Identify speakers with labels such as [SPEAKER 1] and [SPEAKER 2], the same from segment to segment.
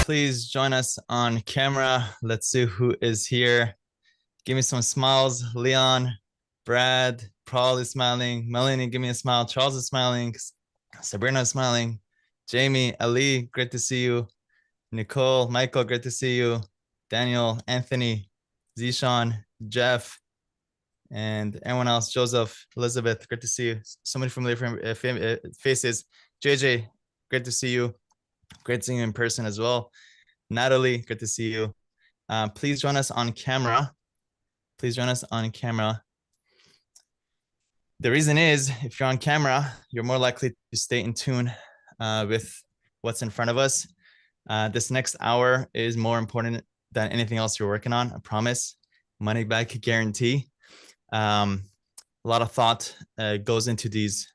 [SPEAKER 1] Please join us on camera. Let's see who is here. Give me some smiles. Leon, Brad, Paul is smiling. Melanie, give me a smile. Charles is smiling. Sabrina is smiling. Jamie, Ali, great to see you. Nicole, Michael, great to see you. Daniel, Anthony, Zishan, Jeff, and everyone else. Joseph, Elizabeth, great to see you. So many familiar faces. JJ, great to see you. Great seeing you in person as well. Natalie, good to see you. Please join us on camera. Please join us on camera. The reason is, if you're on camera, you're more likely to stay in tune with what's in front of us. This next hour is more important than anything else you're working on, I promise. Money back guarantee. A lot of thought goes into these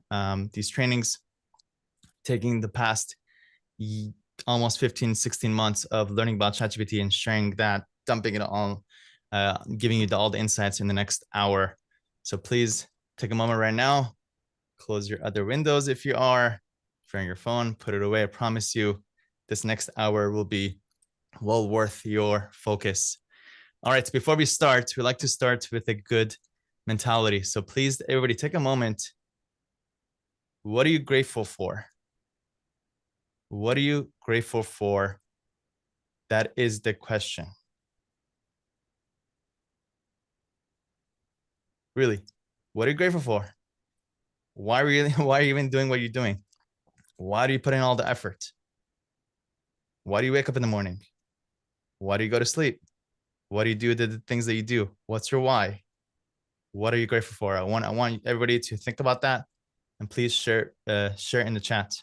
[SPEAKER 1] trainings. Taking the past almost 15, 16 months of learning about ChatGPT and sharing that, dumping it all, giving you all the insights in the next hour. So please take a moment right now, close your other windows if you are. If you're on your phone, put it away. I promise you this next hour will be well worth your focus. All right, before we start, we like to start with a good mentality. So please, everybody, take a moment. What are you grateful for? What are you grateful for? That is the question. Really, what are you grateful for? Why are you even doing what you're doing? Why do you put in all the effort? Why do you wake up in the morning? Why do you go to sleep? What do you do the things that you do? What's your why? What are you grateful for? I want everybody to think about that, and please share in the chat.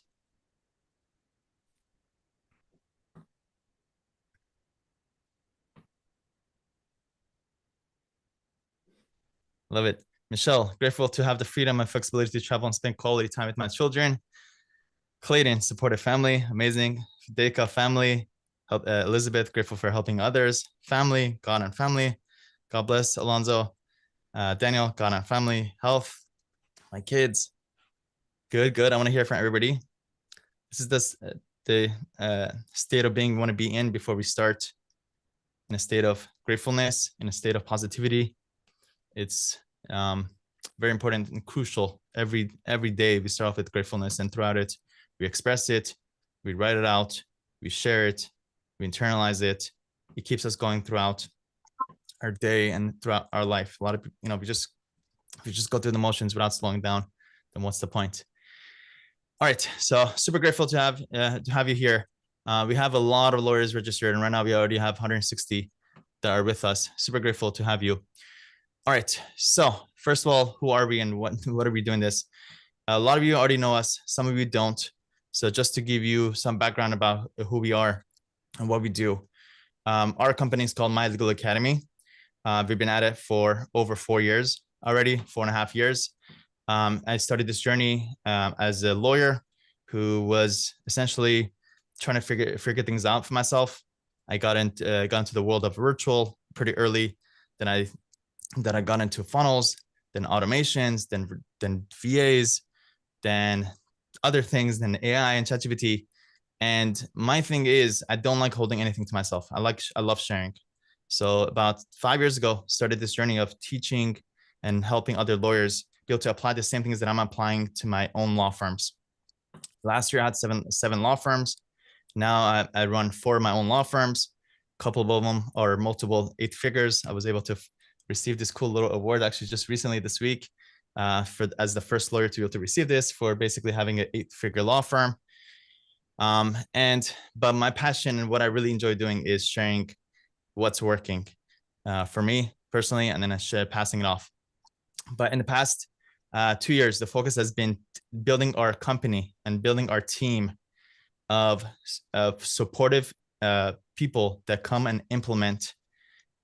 [SPEAKER 1] Love it. Michelle, grateful to have the freedom and flexibility to travel and spend quality time with my children. Clayton, supportive family, amazing. Deka, family. Elizabeth, grateful for helping others. Family, God and family. God bless. Alonzo, Daniel, God and family. Health, my kids. Good. I want to hear from everybody. This is the state of being we want to be in before we start. In a state of gratefulness, in a state of positivity. It's very important and crucial. Every day we start off with gratefulness, and throughout it, we express it, we write it out, we share it, we internalize it. It keeps us going throughout our day and throughout our life. A lot of, if you just go through the motions without slowing down, then what's the point? All right, so super grateful to have you here. We have a lot of lawyers registered, and right now we already have 160 that are with us. Super grateful to have you. All right, so first of all, who are we and what are we doing this? A lot of you already know us, some of you don't. So just to give you some background about who we are and what we do. Our company is called My Legal Academy. We've been at it for over 4 years already, 4.5 years. I started this journey as a lawyer who was essentially trying to figure things out for myself. I got into the world of virtual pretty early. Then I got into funnels, then automations, then VAs, then other things, then AI and ChatGPT. And my thing is, I don't like holding anything to myself. I love sharing. So about 5 years ago, started this journey of teaching and helping other lawyers be able to apply the same things that I'm applying to my own law firms. Last year, I had seven law firms. Now I run 4 of my own law firms. A couple of them are multiple 8 figures. I was able to receive this cool little award actually just recently this week as the first lawyer to be able to receive this for basically having an 8-figure law firm. But my passion and what I really enjoy doing is sharing what's working for me personally, and then passing it off. But in the past 2 years, the focus has been building our company and building our team of supportive people that come and implement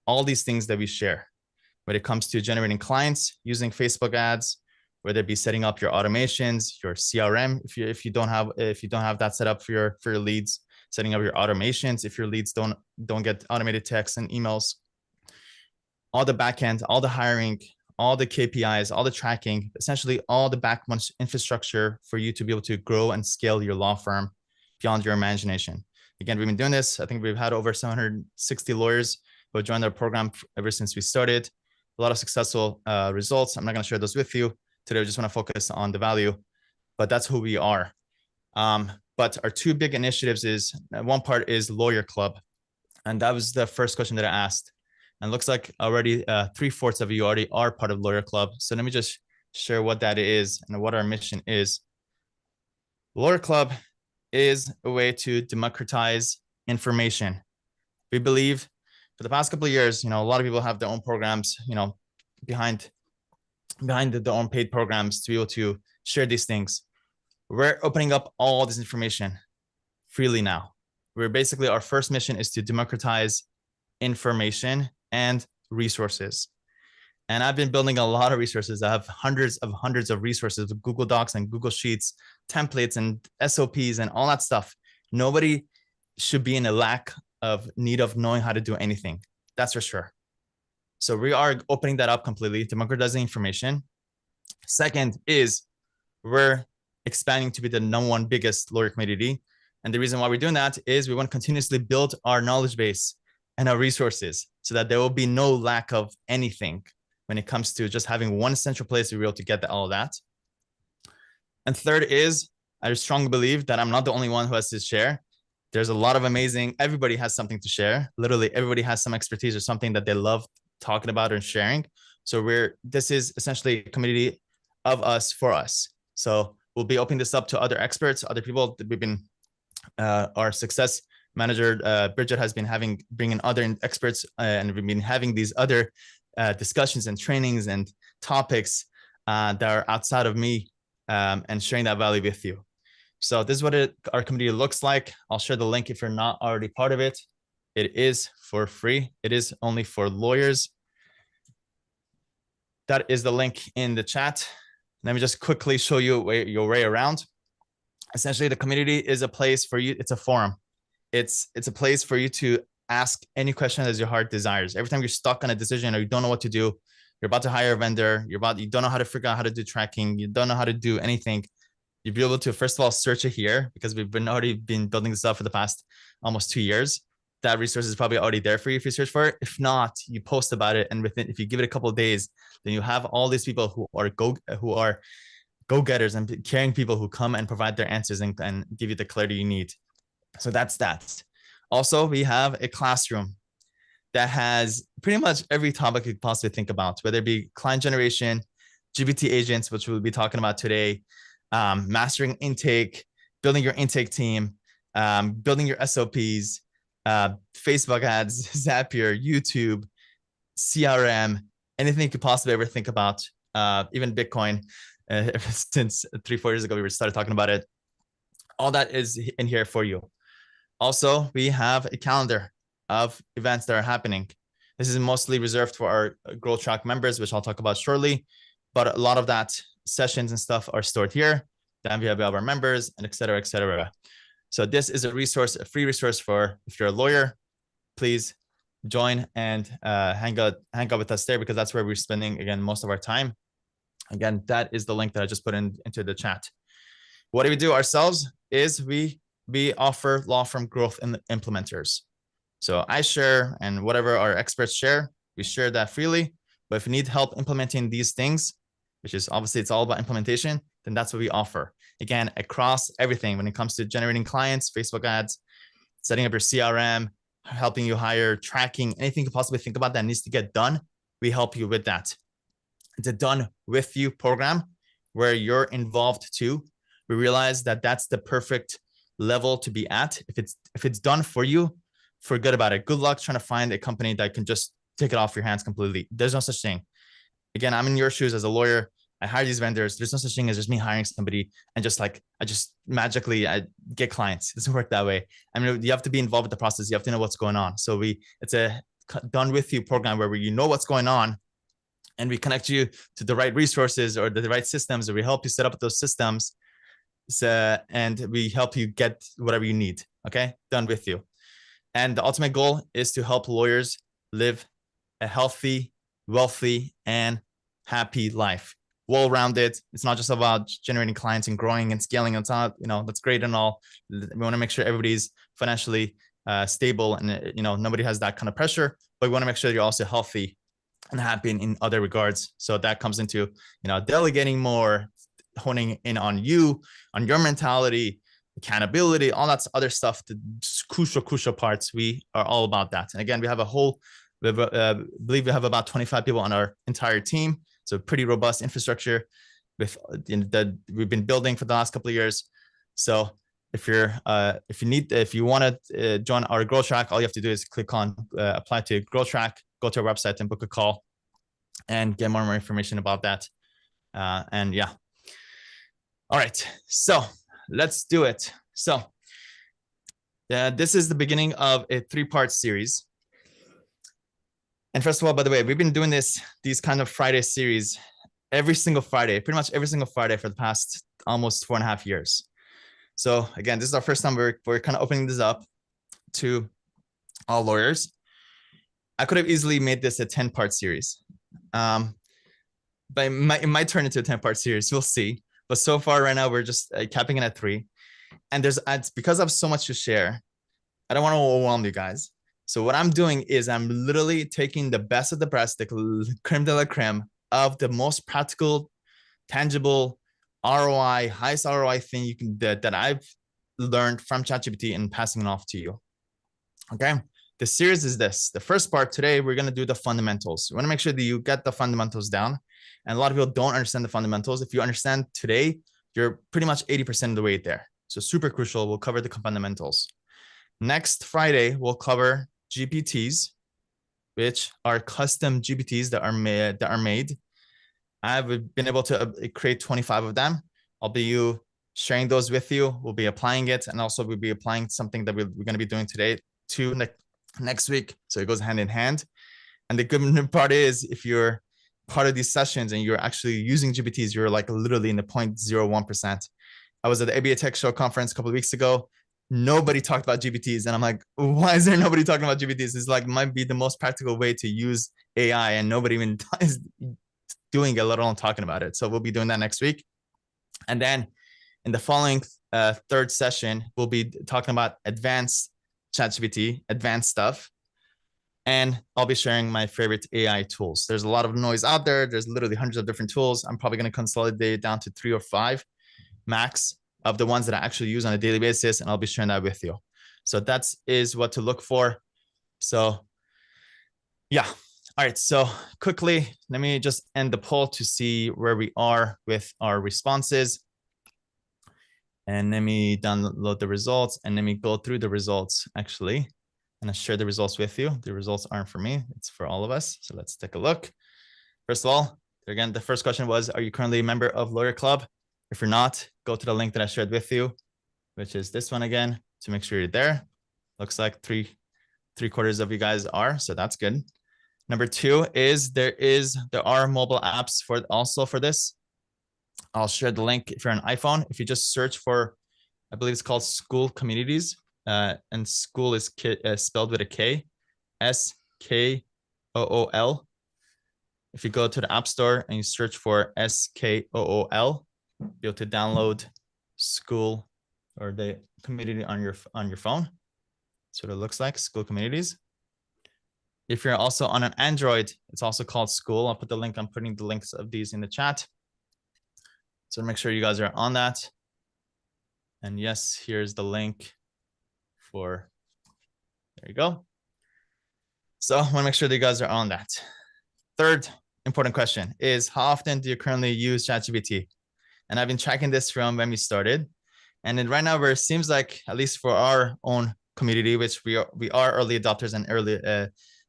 [SPEAKER 1] all these things that we share. When it comes to generating clients using Facebook ads, whether it be setting up your automations, your CRM, if you don't have that set up for your leads, setting up your automations if your leads don't get automated texts and emails, all the backend, all the hiring, all the KPIs, all the tracking, essentially all the backbone infrastructure for you to be able to grow and scale your law firm beyond your imagination. Again, we've been doing this. I think we've had over 760 lawyers who have joined our program ever since we started. A lot of successful results. I'm not going to share those with you today. I just want to focus on the value, but that's who we are. But our two big initiatives is one part is Lawyer Club. And that was the first question that I asked. And it looks like already 3/4 of you already are part of Lawyer Club. So let me just share what that is and what our mission is. Lawyer Club is a way to democratize information. We believe for the past couple of years, a lot of people have their own programs, behind their own paid programs to be able to share these things. We're opening up all this information freely now. We're basically, our first mission is to democratize information and resources. And I've been building a lot of resources. I have hundreds of resources with Google Docs and Google Sheets, templates and SOPs and all that stuff. Nobody should be in a lack of need of knowing how to do anything. That's for sure. So we are opening that up completely, democratizing information. Second is we're expanding to be the #1 biggest lawyer community. And the reason why we're doing that is we want to continuously build our knowledge base and our resources so that there will be no lack of anything when it comes to just having one central place to be able to get all of that. And third is I strongly believe that I'm not the only one who has to share. There's a lot of amazing, everybody has something to share. Literally everybody has some expertise or something that they love talking about and sharing. So this is essentially a community of us for us. So we'll be opening this up to other experts, other people that we've been, our success manager, Bridget, has been bringing other experts, and we've been having these other discussions and trainings and topics that are outside of me, and sharing that value with you. So this is what our community looks like. I'll share the link if you're not already part of it. It is for free. It is only for lawyers. That is the link in the chat. Let me just quickly show you your way around. Essentially, the community is a place for you. It's a forum. It's a place for you to ask any question as your heart desires. Every time you're stuck on a decision or you don't know what to do, you're about to hire a vendor, you don't know how to figure out how to do tracking, you don't know how to do anything, you'll be able to, first of all, search it here because we've already been building this up for the past almost 2 years. That resource is probably already there for you if you search for it. If not, you post about it, and if you give it a couple of days, then you have all these people who are go-getters and caring people who come and provide their answers and give you the clarity you need. So that's that. Also, we have a classroom that has pretty much every topic you could possibly think about, whether it be client generation, GPT agents, which we'll be talking about today, mastering intake, building your intake team, building your SOPs, Facebook ads, Zapier, YouTube, CRM, anything you could possibly ever think about, even Bitcoin. Since 3-4 years ago, we started talking about it. All that is in here for you. Also, we have a calendar of events that are happening. This is mostly reserved for our Growth Track members, which I'll talk about shortly. But a lot of that sessions and stuff are stored here. Then we have our members and et cetera, et cetera. So this is a resource, a free resource for if you're a lawyer, please join and hang out with us there, because that's where we're spending, again, most of our time. Again, that is the link that I just put into the chat. What do we do ourselves is we offer law firm growth implementers. So I share, and whatever our experts share, we share that freely. But if you need help implementing these things, which is obviously it's all about implementation, then that's what we offer. Again, across everything when it comes to generating clients, Facebook ads, setting up your CRM, helping you hire, tracking, anything you could possibly think about that needs to get done, we help you with that. It's a done with you program where you're involved too. We realize that that's the perfect level to be at. If it's done for you, forget about it. Good luck trying to find a company that can just take it off your hands completely. There's no such thing. Again, I'm in your shoes as a lawyer. I hire these vendors. There's no such thing as just me hiring somebody and I just magically get clients. It doesn't work that way. I mean, you have to be involved with the process. You have to know what's going on. So it's a done with you program where you know what's going on, and we connect you to the right resources or the right systems, or we help you set up those systems. And we help you get whatever you need. Okay, done with you. And the ultimate goal is to help lawyers live a healthy, wealthy, and happy life. well-rounded. It's not just about generating clients and growing and scaling. It's not, that's great and all. We want to make sure everybody's financially stable and, nobody has that kind of pressure, but we want to make sure you're also healthy and happy in other regards. So that comes into, delegating more, honing in on you, on your mentality, accountability, all that other stuff, the crucial parts. We are all about that. And again, we believe we have about 25 people on our entire team. So pretty robust infrastructure that we've been building for the last couple of years. So if you want to join our growth track, all you have to do is click on apply to growth track, go to our website and book a call and get more information about that. And yeah. All right, so let's do it. So this is the beginning of a 3-part series. And first of all, by the way, we've been doing these kind of Friday series every single Friday, pretty much every single Friday for the past almost 4.5 years. So again, this is our first time we're kind of opening this up to all lawyers. I could have easily made this a 10-part series, but it might turn into a 10-part series. We'll see. But so far right now, we're just capping it at 3. And it's because I have so much to share. I don't want to overwhelm you guys. So what I'm doing is I'm literally taking the best of the best, the creme de la creme of the most practical, tangible ROI, highest ROI thing you can that I've learned from ChatGPT and passing it off to you. Okay. The series is this. The first part today, we're going to do the fundamentals. We want to make sure that you get the fundamentals down. And a lot of people don't understand the fundamentals. If you understand today, you're pretty much 80% of the way there. So super crucial. We'll cover the fundamentals. Next Friday, we'll cover GPTs, which are custom GPTs that are made. I've been able to create 25 of them. I'll be sharing those with you. We'll be applying it. And also we'll be applying something that we're going to be doing today to next week. So it goes hand in hand. And the good part is if you're part of these sessions and you're actually using GPTs, you're like literally in the 0.01%. I was at the ABA Tech Show conference a couple of weeks ago. Nobody talked about GPTs. And I'm like, why is there nobody talking about GPTs? It's like, might be the most practical way to use AI and nobody even is doing it, let alone talking about it. So we'll be doing that next week. And then in the following 3rd session, we'll be talking about advanced ChatGPT, advanced stuff. And I'll be sharing my favorite AI tools. There's a lot of noise out there. There's literally hundreds of different tools. I'm probably going to consolidate it down to 3 or 5 max of the ones that I actually use on a daily basis. And I'll be sharing that with you. So that is what to look for. So yeah. All right. So quickly, let me just end the poll to see where we are with our responses. And let me download the results and let me go through the results actually. And I share the results with you. The results aren't for me. It's for all of us. So let's take a look. First of all, again, the first question was, are you currently a member of Lawyer Club? If you're not, go to the link that I shared with you, which is this one again, to make sure you're there. Looks like three-quarters of you guys are, so that's good. Number 2 is there are mobile apps for this. I'll share the link if you're on iPhone. If you just search for, I believe it's called School Communities, and school is spelled with a K, SKOOL. If you go to the App Store and you search for SKOOL, you'll be able to download School or the community on your phone. That's what it looks like, School Communities. If you're also on an Android, it's also called School. I'll put the link. I'm putting the links of these in the chat. So make sure you guys are on that. And yes, here's the link for, there you go. So I want to make sure that you guys are on that. Third important question is, how often do you currently use ChatGPT? And I've been tracking this from when we started. And then right now, where it seems like, at least for our own community, which we are early adopters and early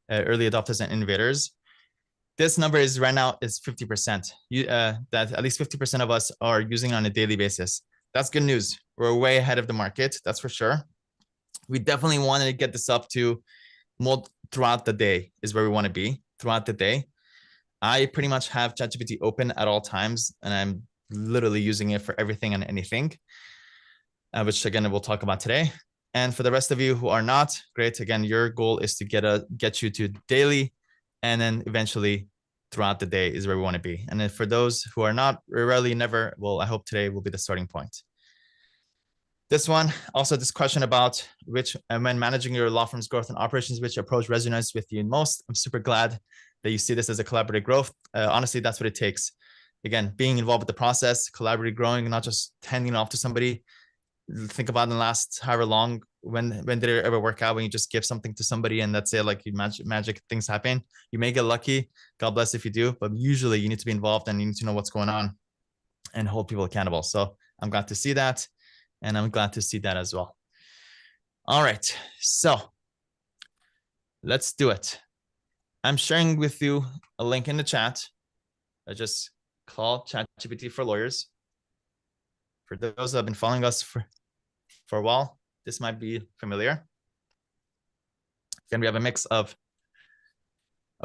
[SPEAKER 1] adopters and innovators, this number is right now is 50%. That at least 50% of us are using it on a daily basis. That's good news. We're way ahead of the market, that's for sure. We definitely want to get this up to more throughout the day is where we want to be throughout the day. I pretty much have ChatGPT open at all times, and I'm literally using it for everything and anything, which again, we'll talk about today. And for the rest of you who are not, great. Again, your goal is to get you to daily and then eventually throughout the day is where we want to be. And then for those who are not, rarely, never, well, I hope today will be the starting point. This one, also this question about which, when managing your law firm's growth and operations, which approach resonates with you most. I'm super glad that you see this as a collaborative growth. Honestly, that's what it takes. Again, being involved with the process, collaborative growing, not just handing it off to somebody. Think about in the last however long, when did it ever work out when you just give something to somebody and that's it, like you magic things happen. You may get lucky, God bless if you do, but usually you need to be involved and you need to know what's going on and hold people accountable. So I'm glad to see that. And I'm glad to see that as well. All right, so let's do it. I'm sharing with you a link in the chat. I just call ChatGPT for lawyers. For those that have been following us for a while, this might be familiar. Again, we have a mix of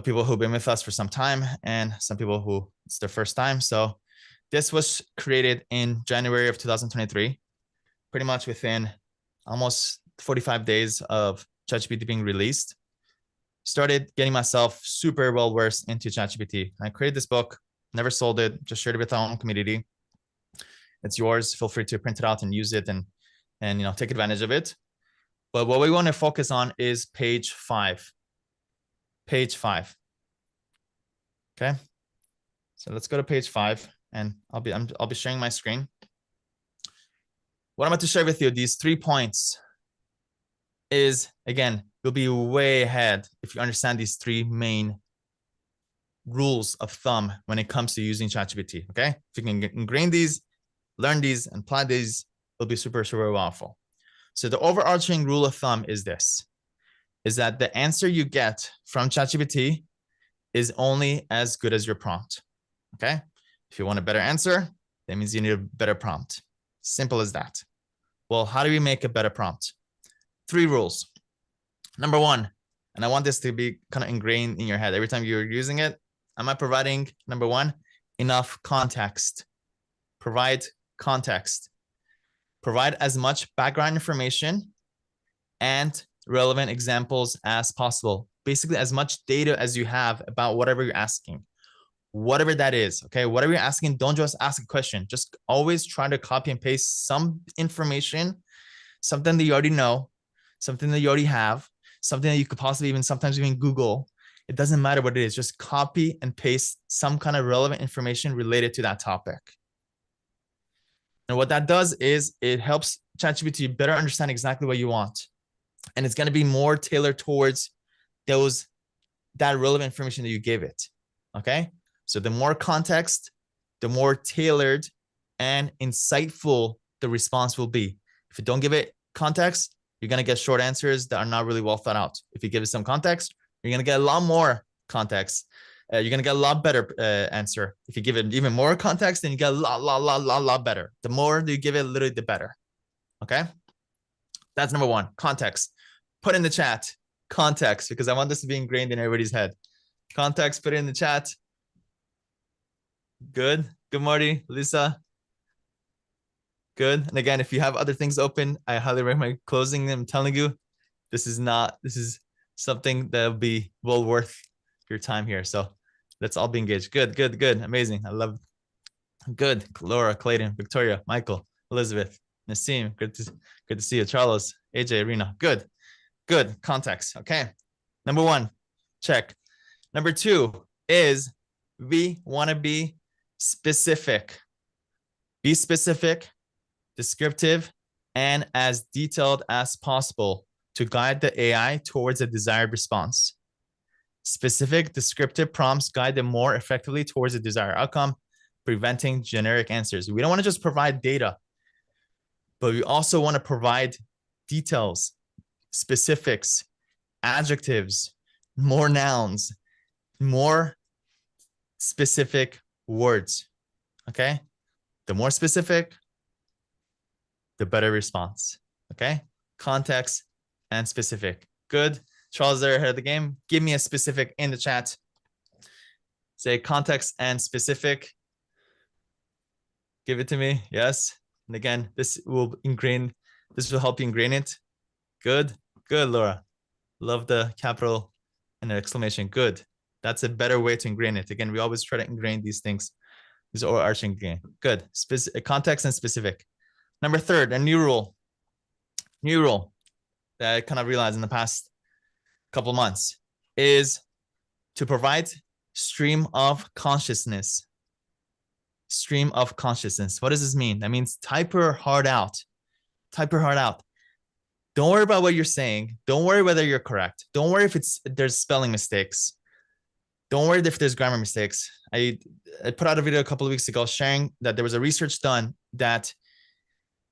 [SPEAKER 1] people who've been with us for some time and some people who it's their first time. So this was created in January of 2023. Pretty much within almost 45 days of ChatGPT being released, started getting myself super well versed into ChatGPT. I created this book, never sold it, just shared it with our own community. It's yours. Feel free to print it out and use it and take advantage of it. But what we want to focus on is page 5. Page 5. Okay. So let's go to page 5, and I'll be sharing my screen. What I'm about to share with you, these 3 points, is, again, you'll be way ahead if you understand these 3 main rules of thumb when it comes to using ChatGPT, okay? If you can ingrain these, learn these, and apply these, it'll be super, super powerful. So the overarching rule of thumb is this, is that the answer you get from ChatGPT is only as good as your prompt, okay? If you want a better answer, that means you need a better prompt. Simple as that. Well, how do we make a better prompt? 3 rules. Number 1, and I want this to be kind of ingrained in your head every time you're using it. Am I providing, number 1, enough context? Provide context. Provide as much background information and relevant examples as possible. Basically, as much data as you have about whatever you're asking. Whatever that is, okay? Whatever you're asking, don't just ask a question. Just always try to copy and paste some information, something that you already know, something that you already have, something that you could possibly sometimes even Google. It doesn't matter what it is. Just copy and paste some kind of relevant information related to that topic. And what that does is it helps ChatGPT better understand exactly what you want. And it's going to be more tailored towards that relevant information that you give it, okay? So the more context, the more tailored and insightful the response will be. If you don't give it context, you're going to get short answers that are not really well thought out. If you give it some context, you're going to get a lot more context. You're going to get a lot better answer. If you give it even more context, then you get a lot better. The more that you give it, literally the better. Okay? That's number 1, context. Put in the chat, context, because I want this to be ingrained in everybody's head. Context, put it in the chat. Good. Good, Marty, Lisa. Good. And again, if you have other things open, I highly recommend closing them. I'm telling you, this is something that'll be well worth your time here. So let's all be engaged. Good. Amazing. I love it. Good. Laura, Clayton, Victoria, Michael, Elizabeth, Nassim. Good to see you. Charles, AJ, Arena. Good. Context. Okay. Number 1, check. Number 2 is we want to be specific. Be specific, descriptive, and as detailed as possible to guide the AI towards a desired response. Specific, descriptive prompts guide them more effectively towards a desired outcome, preventing generic answers. We don't want to just provide data, but we also want to provide details, specifics, adjectives, more nouns, more specific words, okay? The more specific, the better response, okay? Context and specific. Good. Charles there ahead of the game. Give me a specific in the chat. Say context and specific. Give it to me. Yes. And again, this will help you ingrain it. Good, Laura. Love the capital and the exclamation. Good. That's a better way to ingrain it. Again, we always try to ingrain these things. These overarching game. Good. Context and specific. Number third, a new rule. New rule that I kind of realized in the past couple months is to provide stream of consciousness. Stream of consciousness. What does this mean? That means type your heart out. Type your heart out. Don't worry about what you're saying. Don't worry whether you're correct. Don't worry if there's spelling mistakes. Don't worry if there's grammar mistakes. I put out a video a couple of weeks ago sharing that there was a research done that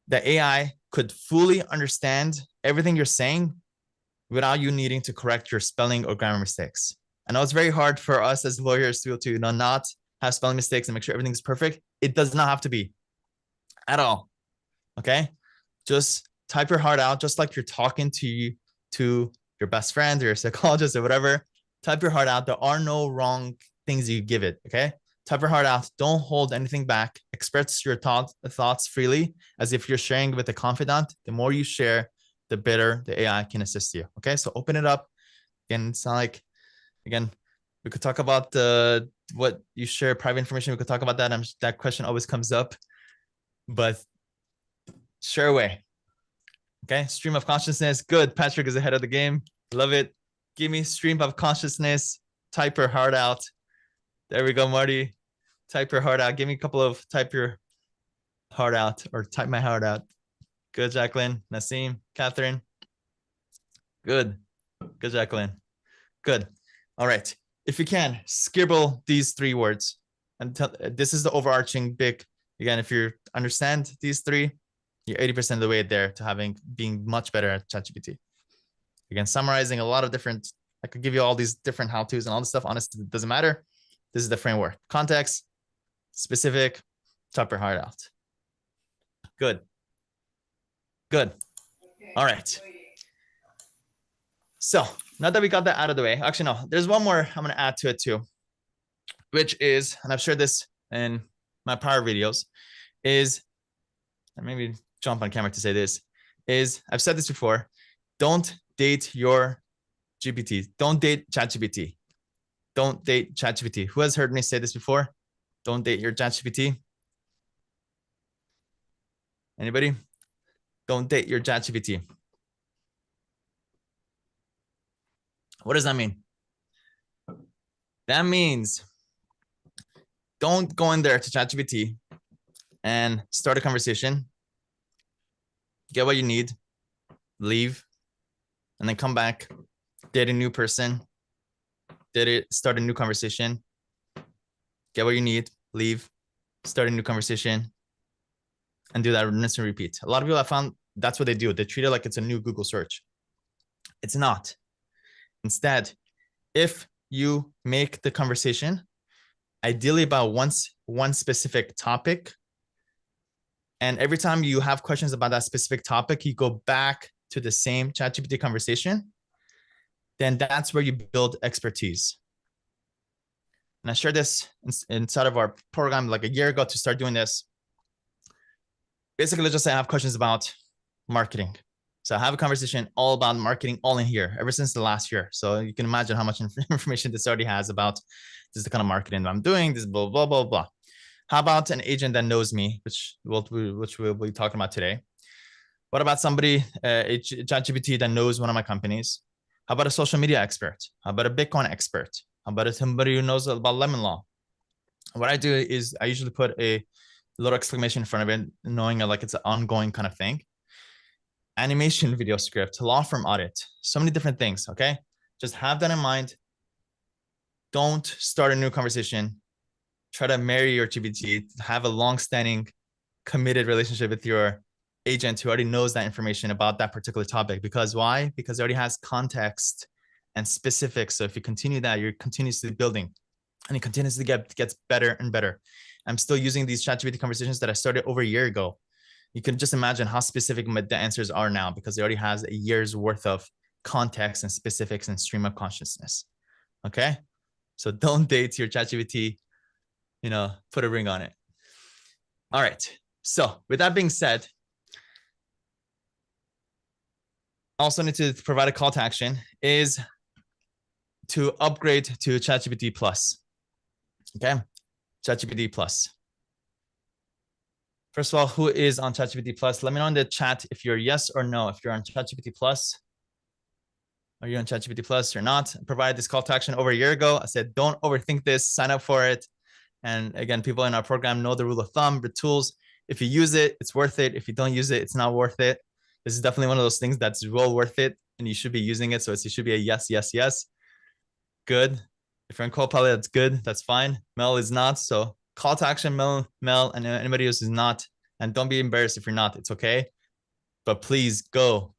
[SPEAKER 1] the AI could fully understand everything you're saying without you needing to correct your spelling or grammar mistakes. I know it's very hard for us as lawyers to be able to not have spelling mistakes and make sure everything's perfect. It does not have to be at all. Okay? Just type your heart out, just like you're talking to your best friend or your psychologist or whatever. Type your heart out. There are no wrong things you give it. Okay? Type your heart out. Don't hold anything back. Express your thoughts freely as if you're sharing with a confidant. The more you share, the better the AI can assist you. Okay, so open it up. Again, it's not like, again, we could talk about what you share, private information. We could talk about that. That question always comes up, but share away. Okay, stream of consciousness. Good. Patrick is ahead of the game. Love it. Give me stream of consciousness. Type your heart out. There we go, Marty. Type your heart out. Give me a couple of type your heart out or type my heart out. Good, Jacqueline. Nassim, Catherine. Good. Good, Jacqueline. Good. All right. If you can, scribble these 3 words. And this is the overarching big, again, if you understand these 3, you're 80% of the way there to being much better at ChatGPT. Again, summarizing a lot of different, I could give you all these different how-tos and all this stuff. Honestly, it doesn't matter. This is the framework. Context, specific, type your heart out. Good. Good. All right. So now that we got that out of the way, actually, no, there's one more I'm going to add to it too, which is, and I've shared this in my prior videos, is, and maybe jump on camera to say this, is I've said this before, don't date your GPT. Don't date ChatGPT. Don't date ChatGPT. Who has heard me say this before? Don't date your ChatGPT. Anybody? Don't date your ChatGPT. What does that mean? That means don't go in there to ChatGPT and start a conversation, get what you need, leave, and then come back, date a new person, start a new conversation, get what you need, leave, start a new conversation, and do that rinse and repeat. A lot of people have found that's what they do. They treat it like it's a new Google search. It's not. Instead, if you make the conversation ideally about one specific topic, and every time you have questions about that specific topic, you go back to the same ChatGPT conversation, then that's where you build expertise. And I shared this inside of our program like a year ago to start doing this. Basically, let's just say I have questions about marketing. So I have a conversation all about marketing all in here ever since the last year. So you can imagine how much information this already has about this is the kind of marketing that I'm doing, this blah, blah, blah, blah. How about an agent that knows me, which we'll be talking about today? What about somebody, a ChatGPT that knows one of my companies? How about a social media expert? How about a Bitcoin expert? How about somebody who knows about lemon law? What I do is I usually put a little exclamation in front of it, knowing like it's an ongoing kind of thing. Animation video script, law firm audit, so many different things, okay? Just have that in mind. Don't start a new conversation. Try to marry your GPT, have a long-standing, committed relationship with your agent who already knows that information about that particular topic. Because why? Because it already has context and specifics. So if you continue that, you're continuously building and it continuously gets better and better. I'm still using these ChatGPT conversations that I started over a year ago. You can just imagine how specific the answers are now because it already has a year's worth of context and specifics and stream of consciousness. Okay? So don't date your ChatGPT, put a ring on it. All right. So with that being said, also need to provide a call to action is to upgrade to ChatGPT Plus. Okay, ChatGPT Plus. First of all, who is on ChatGPT Plus? Let me know in the chat if you're yes or no. If you're on ChatGPT Plus, are you on ChatGPT Plus or not? I provided this call to action over a year ago. I said, don't overthink this, sign up for it. And again, people in our program know the rule of thumb, the tools. If you use it, it's worth it. If you don't use it, it's not worth it. This is definitely one of those things that's well worth it, and you should be using it. So it should be a yes, yes, yes. Good. If you're in Copilot, that's good. That's fine. Mel is not. So call to action, Mel, and anybody else is not. And don't be embarrassed if you're not. It's okay. But please go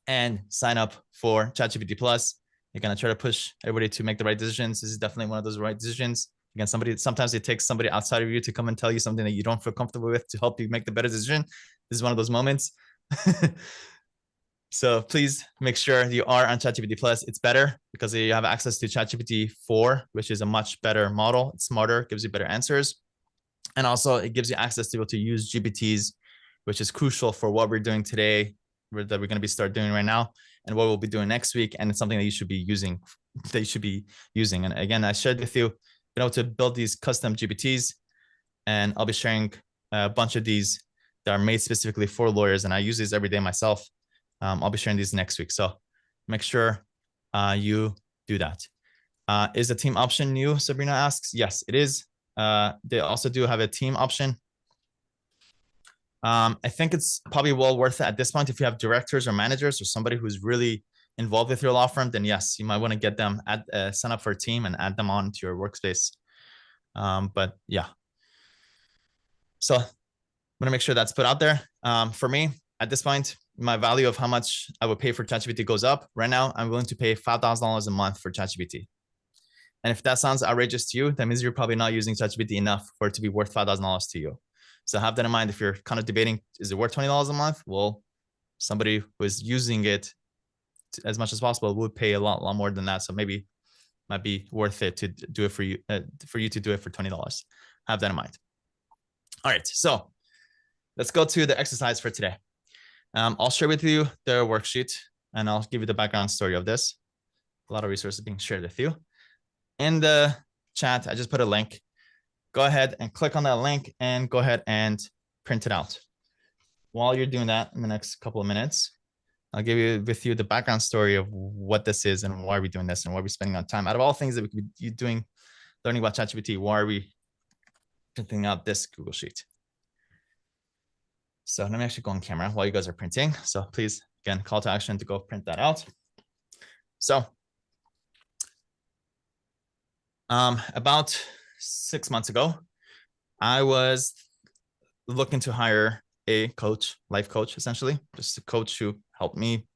[SPEAKER 1] and sign up for ChatGPT Plus. You're gonna try to push everybody to make the right decisions. This is definitely one of those right decisions. Again, sometimes it takes somebody outside of you to come and tell you something that you don't feel comfortable with to help you make the better decision. This is one of those moments. So please make sure you are on ChatGPT Plus. It's better because you have access to ChatGPT 4, which is a much better model. It's smarter, gives you better answers. And also it gives you access to be able to use GPTs, which is crucial for what we're doing today, that we're going to be start doing right now, and what we'll be doing next week. And it's something that you should be using. And again, I shared with you, being able to build these custom GPTs, and I'll be sharing a bunch of these that are made specifically for lawyers. And I use these every day myself. I'll be sharing these next week. So make sure you do that. Is the team option new? Sabrina asks. Yes, it is. They also do have a team option. I think it's probably well worth it at this point. If you have directors or managers or somebody who's really involved with your law firm, then yes, you might want to get them sign up for a team and add them on to your workspace. But yeah. So I'm going to make sure that's put out there. For me, at this point, my value of how much I would pay for ChatGPT goes up. Right now, I'm willing to pay $5,000 a month for ChatGPT. And if that sounds outrageous to you, that means you're probably not using ChatGPT enough for it to be worth $5,000 to you. So have that in mind. If you're kind of debating, is it worth $20 a month? Well, somebody who is using it as much as possible would pay a lot more than that. So maybe it might be worth it to do it for you to do it for $20. Have that in mind. All right, so let's go to the exercise for today. I'll share with you the worksheet, and I'll give you the background story of this. A lot of resources being shared with you. In the chat, I just put a link. Go ahead and click on that link and go ahead and print it out. While you're doing that in the next couple of minutes, I'll give you with you the background story of what this is and why we're doing this and why we're spending our time. Out of all things that we could be doing, learning about ChatGPT, why are we printing out this Google Sheet? So let me actually go on camera while you guys are printing. So please, again, call to action to go print that out. So about 6 months ago, I was looking to hire a coach, life coach, essentially, just a coach who helped me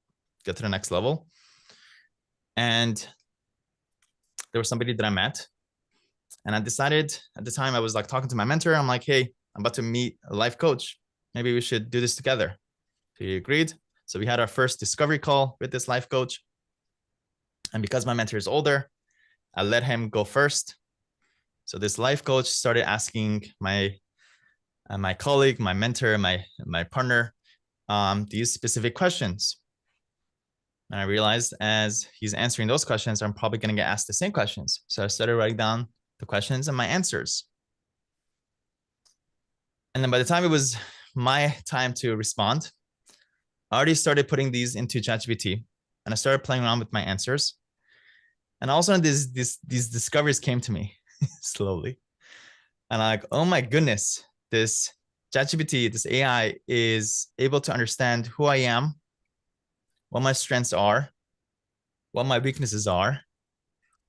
[SPEAKER 1] get to the next level. And there was somebody that I met, and I decided at the time I was like talking to my mentor. I'm like, hey, I'm about to meet a life coach. Maybe we should do this together. So he agreed. So we had our first discovery call with this life coach. And because my mentor is older, I let him go first. So this life coach started asking my colleague, my mentor, my partner, these specific questions. And I realized as he's answering those questions, I'm probably going to get asked the same questions. So I started writing down the questions and my answers. And then by the time it was my time to respond, I already started putting these into ChatGPT, and I started playing around with my answers. And also these discoveries came to me slowly. And I'm like, oh my goodness, this ChatGPT, this AI is able to understand who I am, what my strengths are, what my weaknesses are,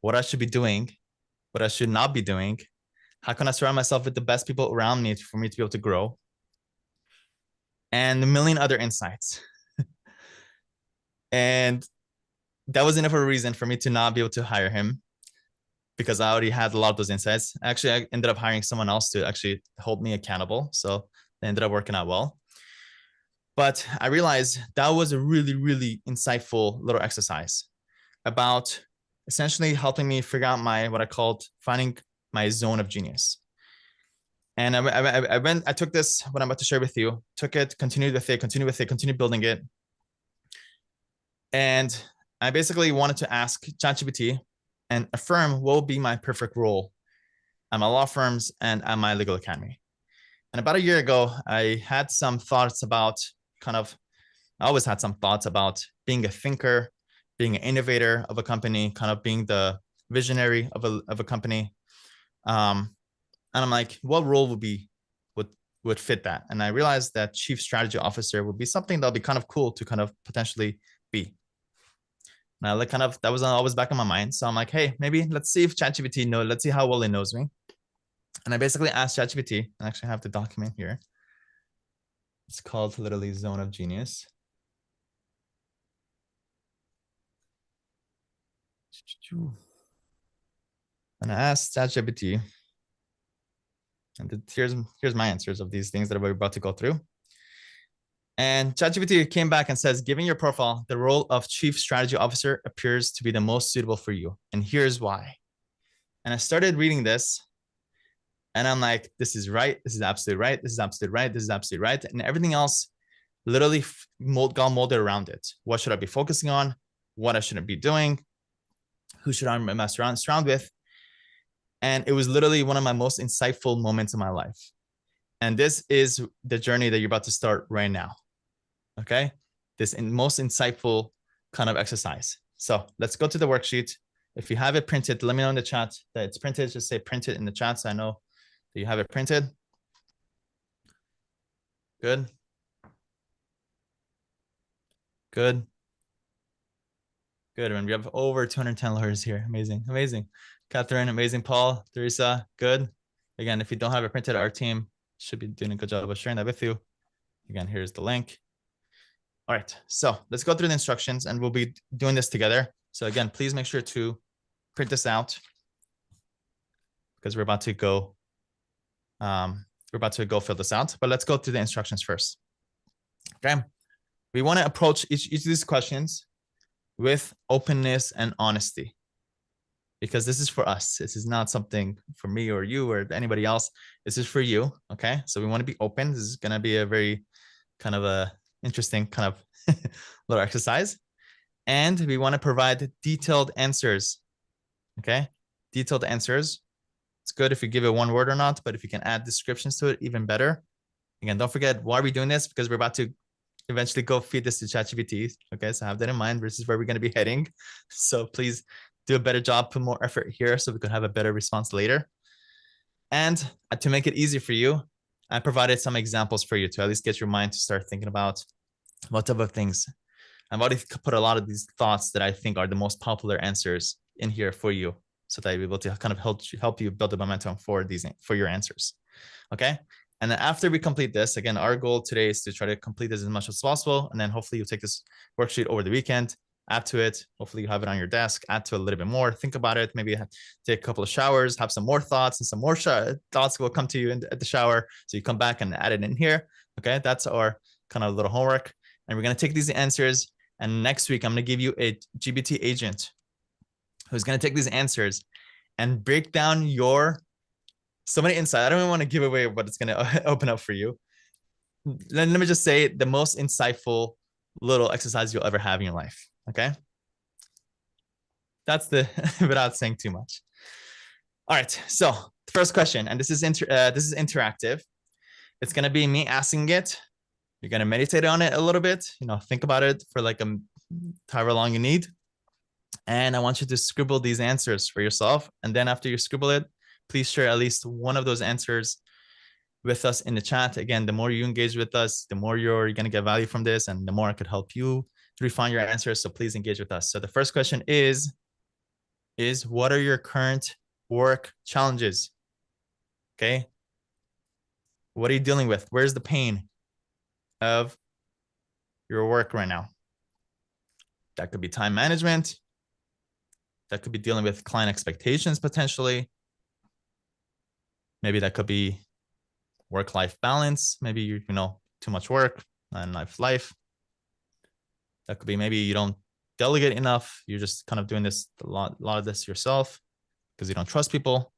[SPEAKER 1] what I should be doing, what I should not be doing. How can I surround myself with the best people around me for me to be able to grow? And a million other insights. And that was enough of a reason for me to not be able to hire him, because I already had a lot of those insights. Actually, I ended up hiring someone else to actually hold me accountable. So they ended up working out well. But I realized that was a really, really insightful little exercise about essentially helping me figure out what I called finding my zone of genius. And I took this, what I'm about to share with you, took it, continued building it. And I basically wanted to ask ChatGPT, and affirm what will be my perfect role at my law firms and at my legal academy. And about a year ago, I had some thoughts about I always had some thoughts about being a thinker, being an innovator of a company, kind of being the visionary of a company. And I'm like, what role would fit that? And I realized that chief strategy officer would be something that'll be kind of cool to kind of potentially be. And I like that was always back in my mind. So I'm like, hey, maybe let's see if ChatGPT let's see how well it knows me. And I basically asked ChatGPT, I actually have the document here. It's called literally Zone of Genius. And I asked ChatGPT, and here's my answers of these things that we're about to go through. And ChatGPT came back and says, given your profile, the role of chief strategy officer appears to be the most suitable for you. And here's why. And I started reading this and I'm like, this is right. This is absolutely right. This is absolutely right. This is absolutely right. And everything else literally got molded around it. What should I be focusing on? What I shouldn't be doing? Who should I mess around with? And it was literally one of my most insightful moments in my life. And this is the journey that you're about to start right now. Okay. This most insightful kind of exercise. So let's go to the worksheet. If you have it printed, let me know in the chat that it's printed. Just say print it in the chat so I know that you have it printed. Good. Good. Good. And we have over 210 lawyers here. Amazing. Amazing. Catherine, amazing. Paul, Teresa, good. Again, if you don't have it printed, our team should be doing a good job of sharing that with you. Again, here's the link. All right, so let's go through the instructions and we'll be doing this together. So again, please make sure to print this out because we're about to go fill this out, but let's go through the instructions first. Okay, we want to approach each of these questions with openness and honesty because this is for us. This is not something for me or you or anybody else. This is for you, okay? So we want to be open. This is going to be a very kind of a interesting kind of little exercise. And we want to provide detailed answers. Okay. Detailed answers. It's good if you give it one word or not, but if you can add descriptions to it, even better. Again, don't forget why are we doing this? Because we're about to eventually go feed this to ChatGPT. Okay. So have that in mind. This is where we're going to be heading. So please do a better job, put more effort here so we could have a better response later. And to make it easy for you, I provided some examples for you to at least get your mind to start thinking about what type of things. I've already put a lot of these thoughts that I think are the most popular answers in here for you so that you'll be able to kind of help you build the momentum for your answers. Okay. And then after we complete this, again, our goal today is to try to complete this as much as possible. And then hopefully you'll take this worksheet over the weekend, add to it. Hopefully you have it on your desk, add to it a little bit more, think about it, maybe take a couple of showers, have some more thoughts and some more thoughts will come to you at the shower. So you come back and add it in here. Okay. That's our kind of little homework. And we're going to take these answers. And next week, I'm going to give you a GPT agent who's going to take these answers and break down so many insights. I don't even want to give away what it's going to open up for you. Let me just say the most insightful little exercise you'll ever have in your life. Okay. That's without saying too much. All right. So the first question, and this is interactive. It's going to be me asking it. You're going to meditate on it a little bit, think about it for like however long you need. And I want you to scribble these answers for yourself. And then after you scribble it, please share at least one of those answers with us in the chat. Again, the more you engage with us, the more you're going to get value from this and the more I could help you refine your answers. So please engage with us. So the first question is what are your current work challenges? Okay. What are you dealing with? Where's the pain of your work right now? That could be time management. That could be dealing with client expectations potentially. Maybe that could be work-life balance. Maybe too much work and life. That could be maybe you don't delegate enough. You're just kind of doing this a lot of this yourself because you don't trust people.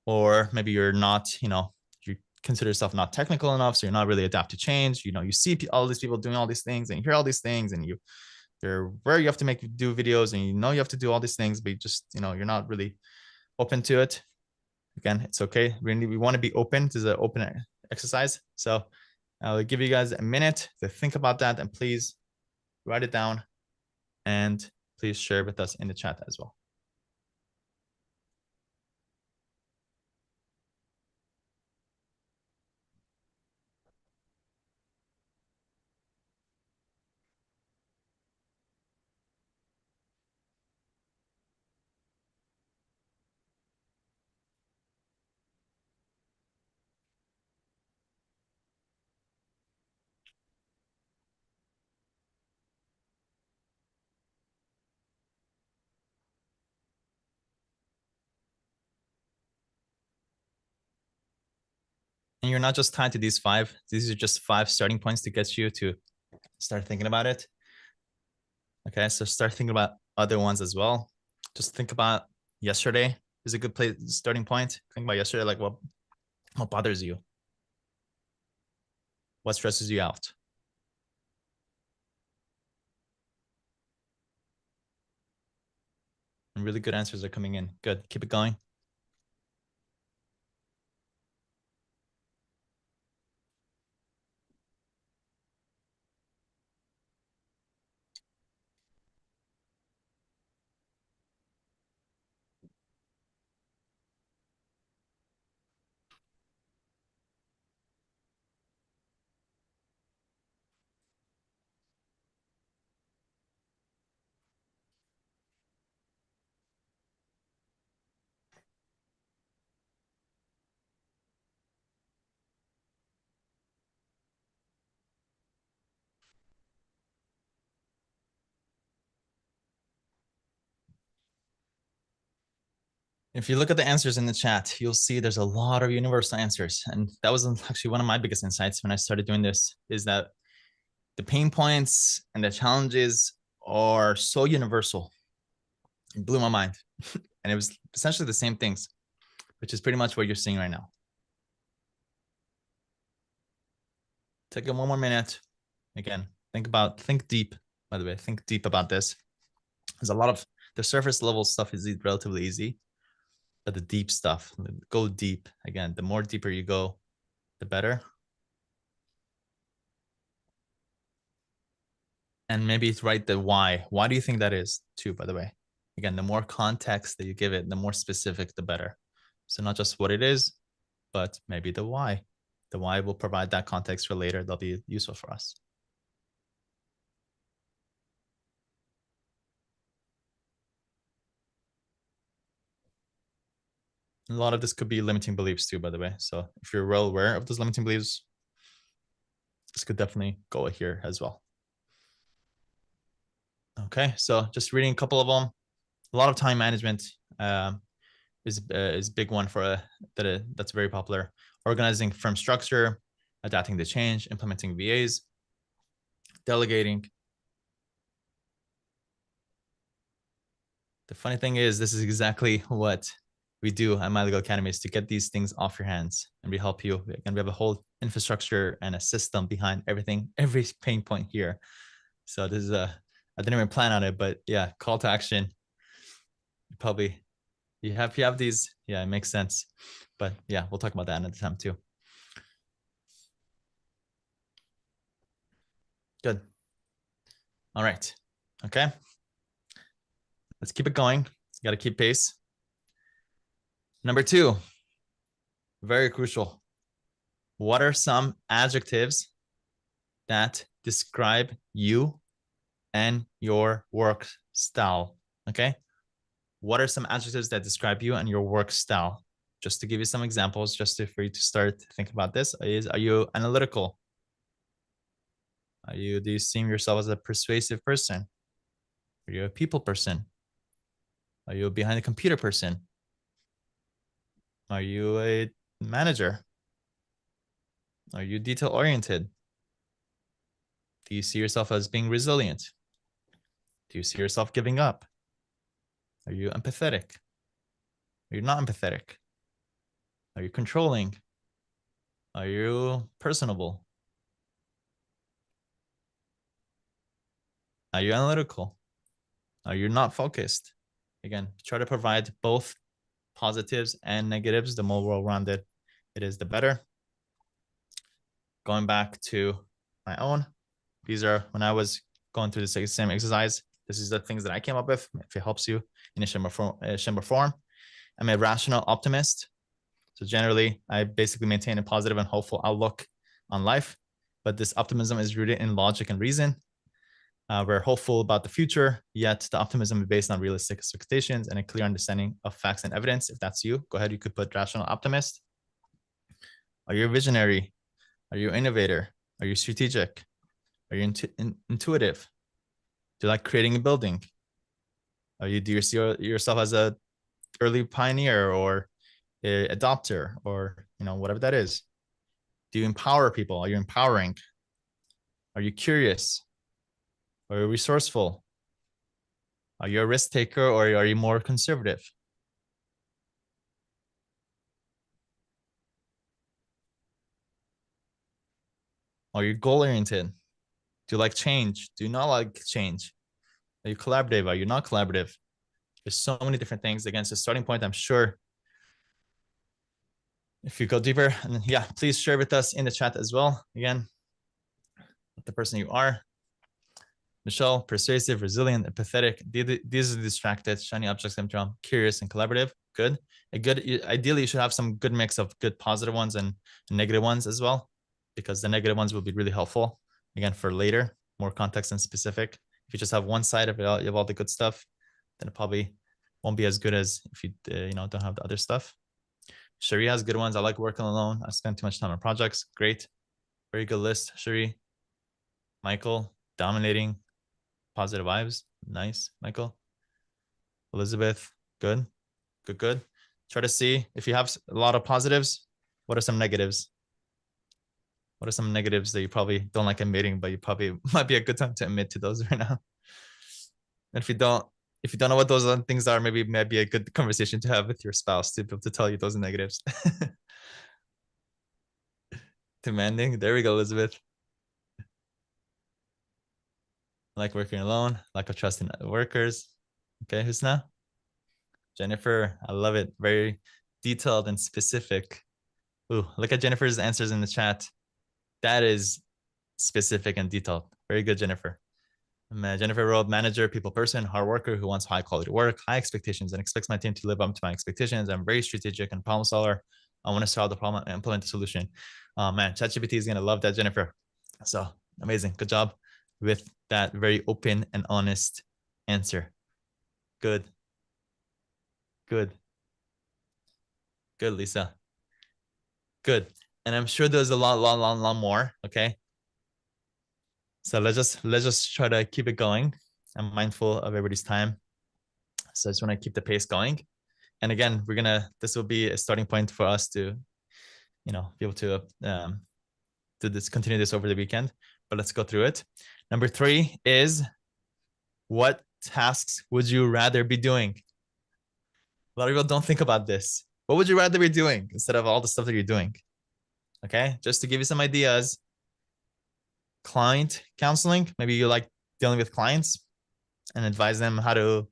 [SPEAKER 1] Or maybe you're not, you consider yourself not technical enough, so you're not really adapt to change. You see all these people doing all these things and you hear all these things and you're where you have to do videos and you have to do all these things, but you just, you're not really open to it. Again, it's okay. We want to be open. This is an open exercise. So I'll give you guys a minute to think about that, and please write it down and please share with us in the chat as well. And you're not just tied to these 5. These are just 5 starting points to get you to start thinking about it. Okay, so start thinking about other ones as well. Just think about yesterday is a good place starting point. Think about yesterday, like what bothers you, what stresses you out. And really good answers are coming in. Good, keep it going. If you look at the answers in the chat, you'll see there's a lot of universal answers. And that was actually one of my biggest insights when I started doing this, is that the pain points and the challenges are so universal. It blew my mind. And it was essentially the same things, which is pretty much what you're seeing right now. Take one more minute. Again, think deep, by the way, think deep about this. There's a lot of the surface level stuff is relatively easy, but the deep stuff, go deep. Again, the more deeper you go, the better. And maybe it's write the why. Why do you think that is too, by the way? Again, the more context that you give it, the more specific, the better. So not just what it is, but maybe the why. The why will provide that context for later. That'll be useful for us. A lot of this could be limiting beliefs too, by the way. So if you're well aware of those limiting beliefs, this could definitely go here as well. Okay, so just reading a couple of them. A lot of time management is a big one for that's very popular. Organizing firm structure, adapting to change, implementing VAs, delegating. The funny thing is, this is exactly what we do at My Legal Academy, is to get these things off your hands, and we help you. And we have a whole infrastructure and a system behind everything, every pain point here. So this is I didn't even plan on it, but yeah, call to action. Probably you have these. Yeah, it makes sense. But yeah, we'll talk about that another time too. Good. All right. Okay. Let's keep it going. Got to keep pace. Number 2, very crucial. What are some adjectives that describe you and your work style? Okay. What are some adjectives that describe you and your work style? Just to give you some examples, for you to start thinking about this, are you analytical? Do you see yourself as a persuasive person? Are you a people person? Are you a behind the computer person? Are you a manager? Are you detail oriented? Do you see yourself as being resilient? Do you see yourself giving up? Are you empathetic? Are you not empathetic? Are you controlling? Are you personable? Are you analytical? Are you not focused? Again, try to provide both positives and negatives. The more well-rounded it is, the better. Going back to my own, these are when I was going through the same exercise. This is the things that I came up with. If it helps you in a Schember form, I'm a rational optimist. So generally, I basically maintain a positive and hopeful outlook on life. But this optimism is rooted in logic and reason. We're hopeful about the future, yet the optimism is based on realistic expectations and a clear understanding of facts and evidence. If that's you, go ahead. You could put rational optimist. Are you a visionary? Are you an innovator? Are you strategic? Are you intuitive? Do you like creating a building? Do you see yourself as a early pioneer or a adopter, or whatever that is? Do you empower people? Are you empowering? Are you curious? Are you resourceful? Are you a risk taker, or are you more conservative? Are you goal oriented? Do you like change? Do you not like change? Are you collaborative? Are you not collaborative? There's so many different things. Against the starting point, I'm sure if you go deeper, and yeah, please share with us in the chat as well. Again, the person you are. Michelle, persuasive, resilient, empathetic. These are distracted, shiny object syndrome, curious and collaborative. Good. Ideally, you should have some good mix of good positive ones and negative ones as well, because the negative ones will be really helpful. Again, for later, more context and specific. If you just have one side of it, you have all the good stuff, then it probably won't be as good as if you don't have the other stuff. Cherie has good ones. I like working alone. I spend too much time on projects. Great. Very good list, Cherie. Michael, dominating, positive vibes. Nice, Michael. Elizabeth, good. Good. Try to see if you have a lot of positives, what are some negatives? What are some negatives that you probably don't like admitting, but you probably might be a good time to admit to those right now? And if you don't know what those things are, maybe a good conversation to have with your spouse to be able to tell you those negatives. Demanding. There we go, Elizabeth. Like working alone, lack of trust in workers. Okay, who's now? Jennifer, I love it. Very detailed and specific. Ooh, look at Jennifer's answers in the chat. That is specific and detailed. Very good, Jennifer. Jennifer wrote, manager, people person, hard worker who wants high quality work, high expectations, and expects my team to live up to my expectations. I'm very strategic and problem solver. I want to solve the problem and implement the solution. Man, ChatGPT is going to love that, Jennifer. So amazing. Good job with that very open and honest answer. Good. Good, Lisa. Good. And I'm sure there's a lot more. Okay. So let's just try to keep it going. I'm mindful of everybody's time. So I just want to keep the pace going. And again, this will be a starting point for us to, be able to continue this over the weekend. But let's go through it. Number 3 is, what tasks would you rather be doing? A lot of people don't think about this. What would you rather be doing instead of all the stuff that you're doing? Okay, just to give you some ideas. Client counseling. Maybe you like dealing with clients and advise them how to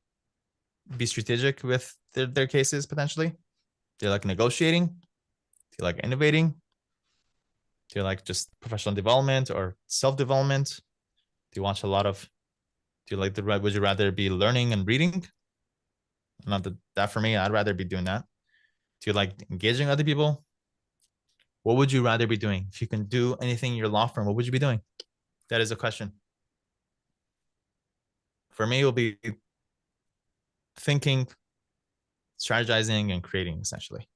[SPEAKER 1] be strategic with their cases potentially. Do you like negotiating? Do you like innovating? Do you like just professional development or self-development? Do you watch a lot of, would you rather be learning and reading? Not that for me, I'd rather be doing that. Do you like engaging other people? What would you rather be doing? If you can do anything in your law firm, what would you be doing? That is a question. For me, it will be thinking, strategizing, and creating, essentially.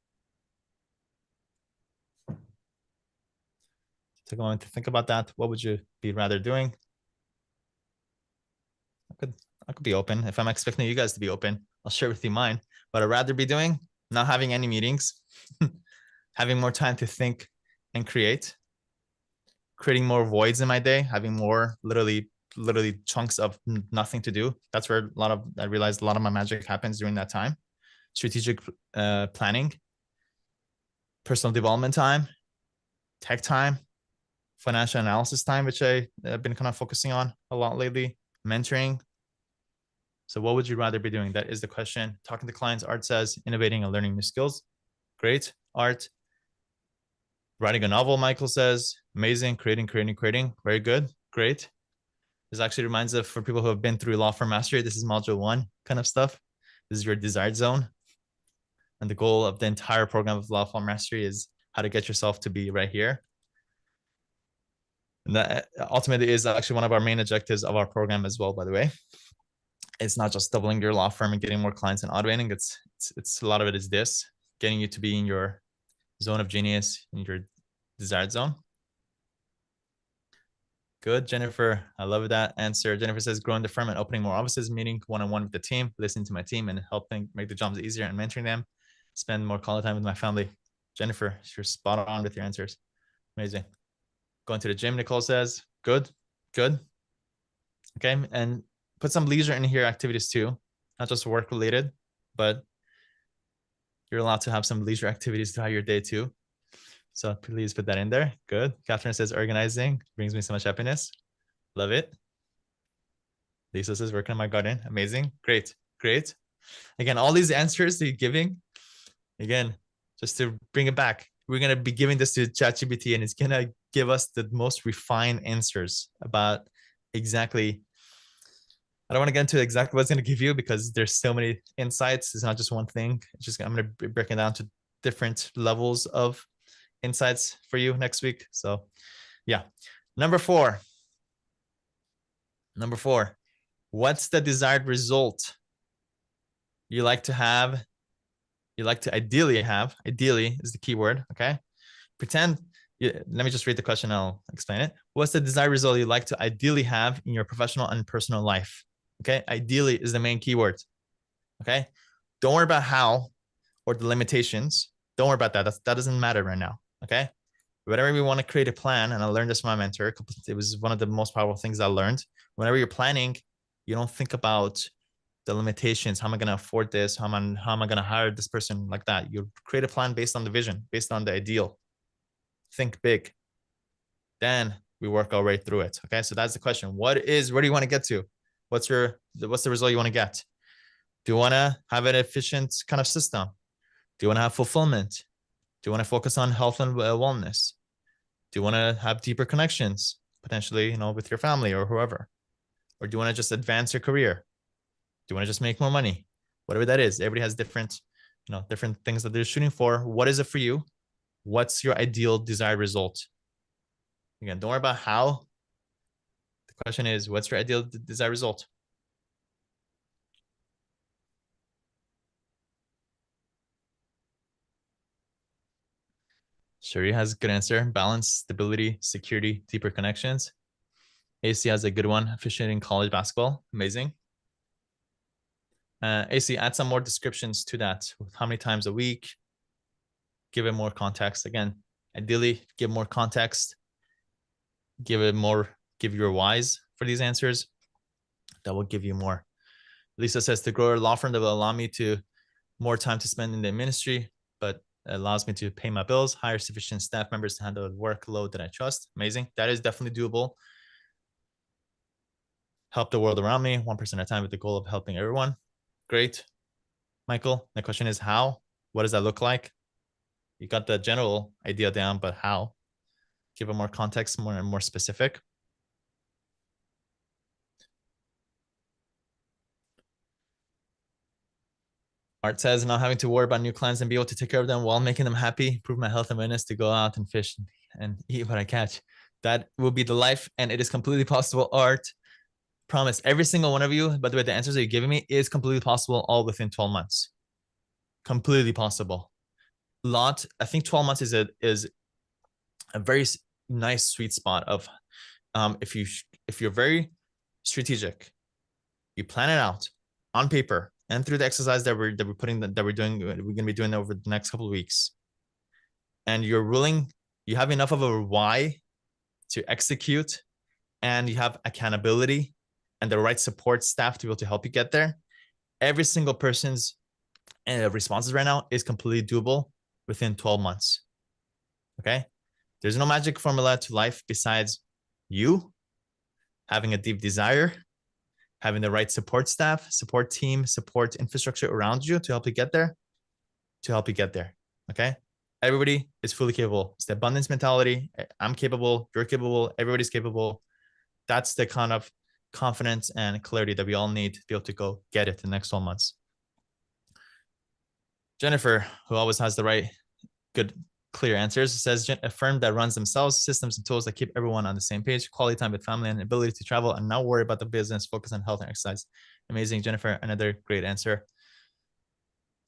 [SPEAKER 1] Take a moment to think about that. What would you be rather doing? I could be open. If I'm expecting you guys to be open, I'll share with you mine. But I'd rather be doing not having any meetings, having more time to think and creating more voids in my day, having more literally chunks of nothing to do. That's where I realized a lot of my magic happens during that time. Strategic planning, personal development time, tech time, financial analysis time, which I've been kind of focusing on a lot lately. mentoring. So what would you rather be doing? That is the question. Talking to clients, Art says, innovating and learning new skills. Great. Art. Writing a novel, Michael says. Amazing. Creating. Very good. Great. This actually reminds of, for people who have been through Law Firm Mastery, this is module 1 kind of stuff. This is your desired zone. And the goal of the entire program of Law Firm Mastery is how to get yourself to be right here. And that ultimately is actually one of our main objectives of our program as well, by the way. It's not just doubling your law firm and getting more clients and automating. It's a lot of it is this, getting you to be in your zone of genius, in your desired zone. Good, Jennifer. I love that answer. Jennifer says, growing the firm and opening more offices, meeting one-on-one with the team, listening to my team and helping make the jobs easier and mentoring them, spend more quality time with my family. Jennifer, you're spot on with your answers. Amazing. Going to the gym, Nicole says, good. Okay, and put some leisure in here activities too, not just work related, but you're allowed to have some leisure activities throughout your day too. So please put that in there. Good. Catherine says, organizing brings me so much happiness. Love it. Lisa says, working on my garden. Amazing. Great. Again, all these answers that you're giving, again, just to bring it back, we're going to be giving this to ChatGPT and it's going to give us the most refined answers about exactly. I don't want to get into exactly what it's going to give you because there's so many insights. It's not just one thing. It's just, I'm going to be breaking down to different levels of insights for you next week. So yeah. Number four, what's the desired result you like to have? You like to ideally have, ideally is the key word. Okay. Let me just read the question. I'll explain it. What's the desired result you like to ideally have in your professional and personal life? Okay. Ideally is the main keyword. Okay. Don't worry about how or the limitations. Don't worry about that. That doesn't matter right now. Okay. Whenever we want to create a plan, and I learned this from my mentor, it was one of the most powerful things I learned. Whenever you're planning, you don't think about the limitations. How am I going to afford this? How am I going to hire this person like that? You create a plan based on the vision, based on the ideal. Think big. Then we work our way through it. Okay. So that's the question. Where do you want to get to? What's the result you want to get? Do you want to have an efficient kind of system? Do you want to have fulfillment? Do you want to focus on health and wellness? Do you want to have deeper connections, potentially, with your family or whoever? Or do you want to just advance your career? Do you want to just make more money? Whatever that is, everybody has different things that they're shooting for. What is it for you? What's your ideal desired result? Again, don't worry about how. The question is, what's your ideal desired result? Shuri has a good answer. Balance, stability, security, deeper connections. AC has a good one. Officiating college basketball. Amazing. AC, add some more descriptions to that. How many times a week? Give it more context. Again, ideally, give more context. Give your whys for these answers. That will give you more. Lisa says, to grow a law firm that will allow me to more time to spend in the ministry, but allows me to pay my bills, hire sufficient staff members to handle the workload that I trust. Amazing. That is definitely doable. Help the world around me, 1% at a time with the goal of helping everyone. Great. Michael, the question is how? What does that look like? You got the general idea down, but how? Give it more context, more specific. Art says, not having to worry about new clients and be able to take care of them while making them happy, improve my health and wellness to go out and fish and eat what I catch. That will be the life, and it is completely possible. Art, promise. Every single one of you, by the way, the answers that you're giving me is completely possible, all within 12 months. Completely possible. I think 12 months is a very nice sweet spot of if you're very strategic, you plan it out on paper and through the exercise that we're going to be doing over the next couple of weeks, and you have enough of a why to execute, and you have accountability and the right support staff to be able to help you get there. Every single person's responses right now is completely doable within 12 months. Okay. There's no magic formula to life besides you having a deep desire having the right support staff, support team, support infrastructure around you to help you get there, Okay. Everybody is fully capable. It's the abundance mentality. I'm capable. You're capable. Everybody's capable. That's the kind of confidence and clarity that we all need to be able to go get it the next 12 months. Jennifer, who always has the right, good, clear answers, says a firm that runs themselves, systems and tools that keep everyone on the same page, quality time with family and ability to travel and not worry about the business, focus on health and exercise. Amazing, Jennifer. Another great answer.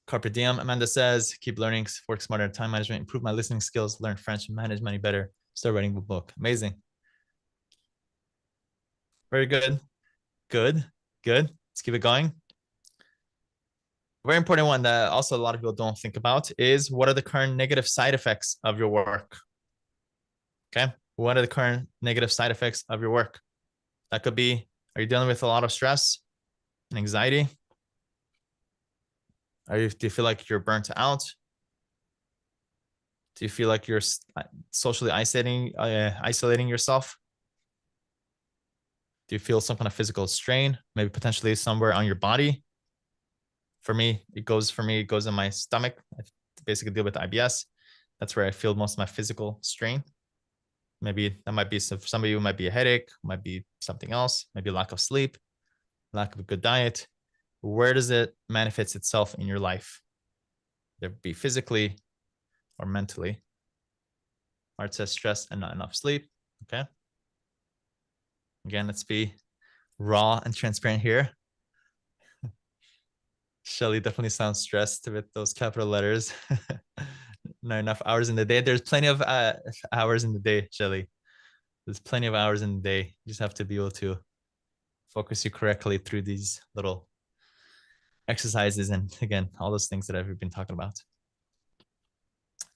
[SPEAKER 1] Carpe diem, Amanda says, keep learning, work smarter, time management, improve my listening skills, learn French, manage money better, start writing a book. Amazing. Very good. Good. Let's keep it going. Very important one that also a lot of people don't think about is, what are the current negative side effects of your work? Okay. What are the current negative side effects of your work? That could be, are you dealing with a lot of stress and anxiety? Do you feel like you're burnt out? Do you feel like you're socially isolating yourself? Do you feel some kind of physical strain, maybe potentially somewhere on your body? For me, it goes in my stomach. I basically deal with IBS. That's where I feel most of my physical strain. Maybe that might be, for some of you, it might be a headache, might be something else, maybe lack of sleep, lack of a good diet. Where does it manifest itself in your life? There be physically or mentally. Art says stress and not enough sleep. Okay. Again, let's be raw and transparent here. Shelly definitely sounds stressed with those capital letters. Not enough hours in the day. There's plenty of hours in the day, Shelly. There's plenty of hours in the day. You just have to be able to focus you correctly through these little exercises and, again, all those things that I've been talking about.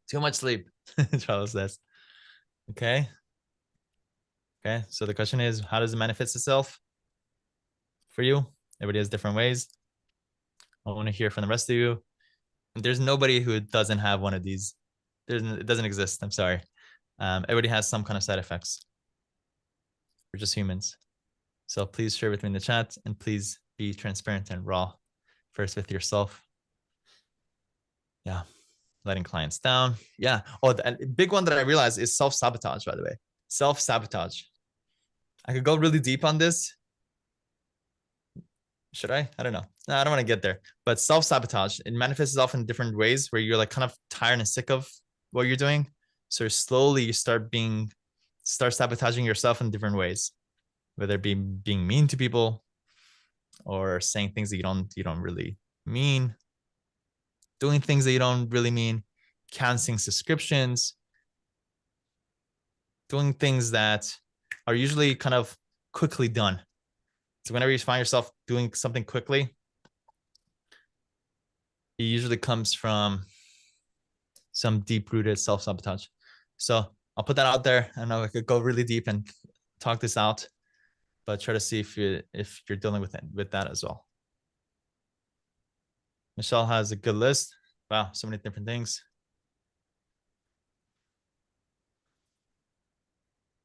[SPEAKER 1] Too much sleep, Charles says. Okay. So the question is, how does it manifest itself for you? Everybody has different ways. I want to hear from the rest of you. There's nobody who doesn't have one of these. It doesn't exist. I'm sorry. Everybody has some kind of side effects. We're just humans. So please share with me in the chat, and please be transparent and raw first with yourself. Yeah. Letting clients down. Yeah. Oh, the big one that I realized is self-sabotage, by the way. Self-sabotage. I could go really deep on this. Should I? I don't know. No, I don't want to get there. But self-sabotage, it manifests itself in different ways where you're like kind of tired and sick of what you're doing. So slowly you start sabotaging yourself in different ways, whether it be being mean to people or saying things that you don't really mean, doing things that you don't really mean, canceling subscriptions, doing things that are usually kind of quickly done. So whenever you find yourself doing something quickly, it usually comes from some deep-rooted self-sabotage. So I'll put that out there. I know I could go really deep and talk this out, but try to see if you're dealing with that as well. Michelle has a good list. Wow, so many different things.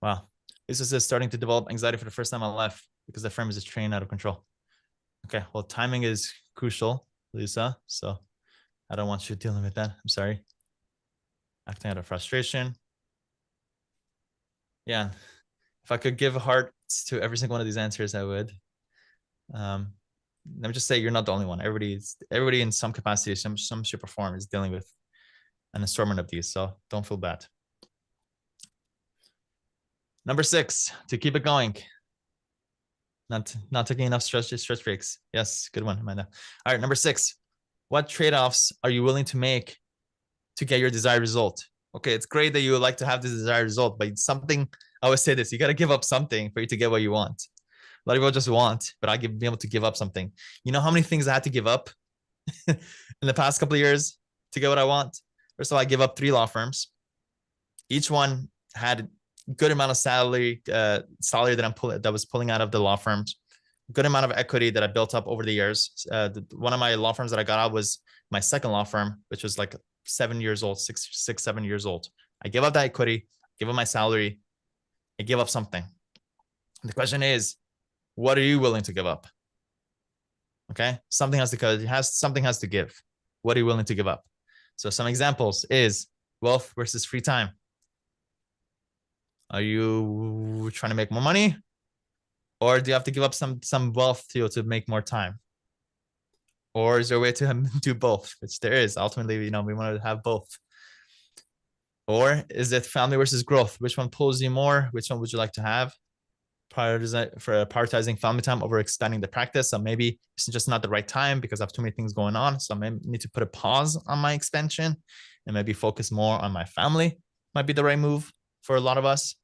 [SPEAKER 1] Wow. Lisa says, starting to develop anxiety for the first time in my life because the firm is just trained out of control. Okay, well, timing is crucial, Lisa. So I don't want you dealing with that. I'm sorry. Acting out of frustration. Yeah. If I could give hearts to every single one of these answers, I would. Let me just say, you're not the only one. Everybody in some capacity, some shape or form is dealing with an assortment of these. So don't feel bad. Number 6, to keep it going. Not taking enough stretch breaks. Yes, good one, Amanda. All right, number 6. What trade-offs are you willing to make to get your desired result? Okay, it's great that you would like to have this desired result, but something, I always say this, you got to give up something for you to get what you want. A lot of people just want, but I be able to give up something. You know how many things I had to give up in the past couple of years to get what I want? First of all, I give up 3 law firms. Each one had a good amount of salary that I was pulling out of the law firms. Good amount of equity that I built up over the years. One of my law firms that I got out was my second law firm, which was like 7 years old, 7 years old. I give up that equity, give up my salary, I give up something. The question is, what are you willing to give up? Okay, something has to something has to give. What are you willing to give up? So some examples is wealth versus free time. Are you trying to make more money, or do you have to give up some wealth to make more time? Or is there a way to do both? Which there is. Ultimately, we want to have both. Or is it family versus growth? Which one pulls you more? Which one would you like to have? Prioritizing family time over expanding the practice. So maybe it's just not the right time because I have too many things going on. So I may need to put a pause on my expansion and maybe focus more on my family. Might be the right move for a lot of us.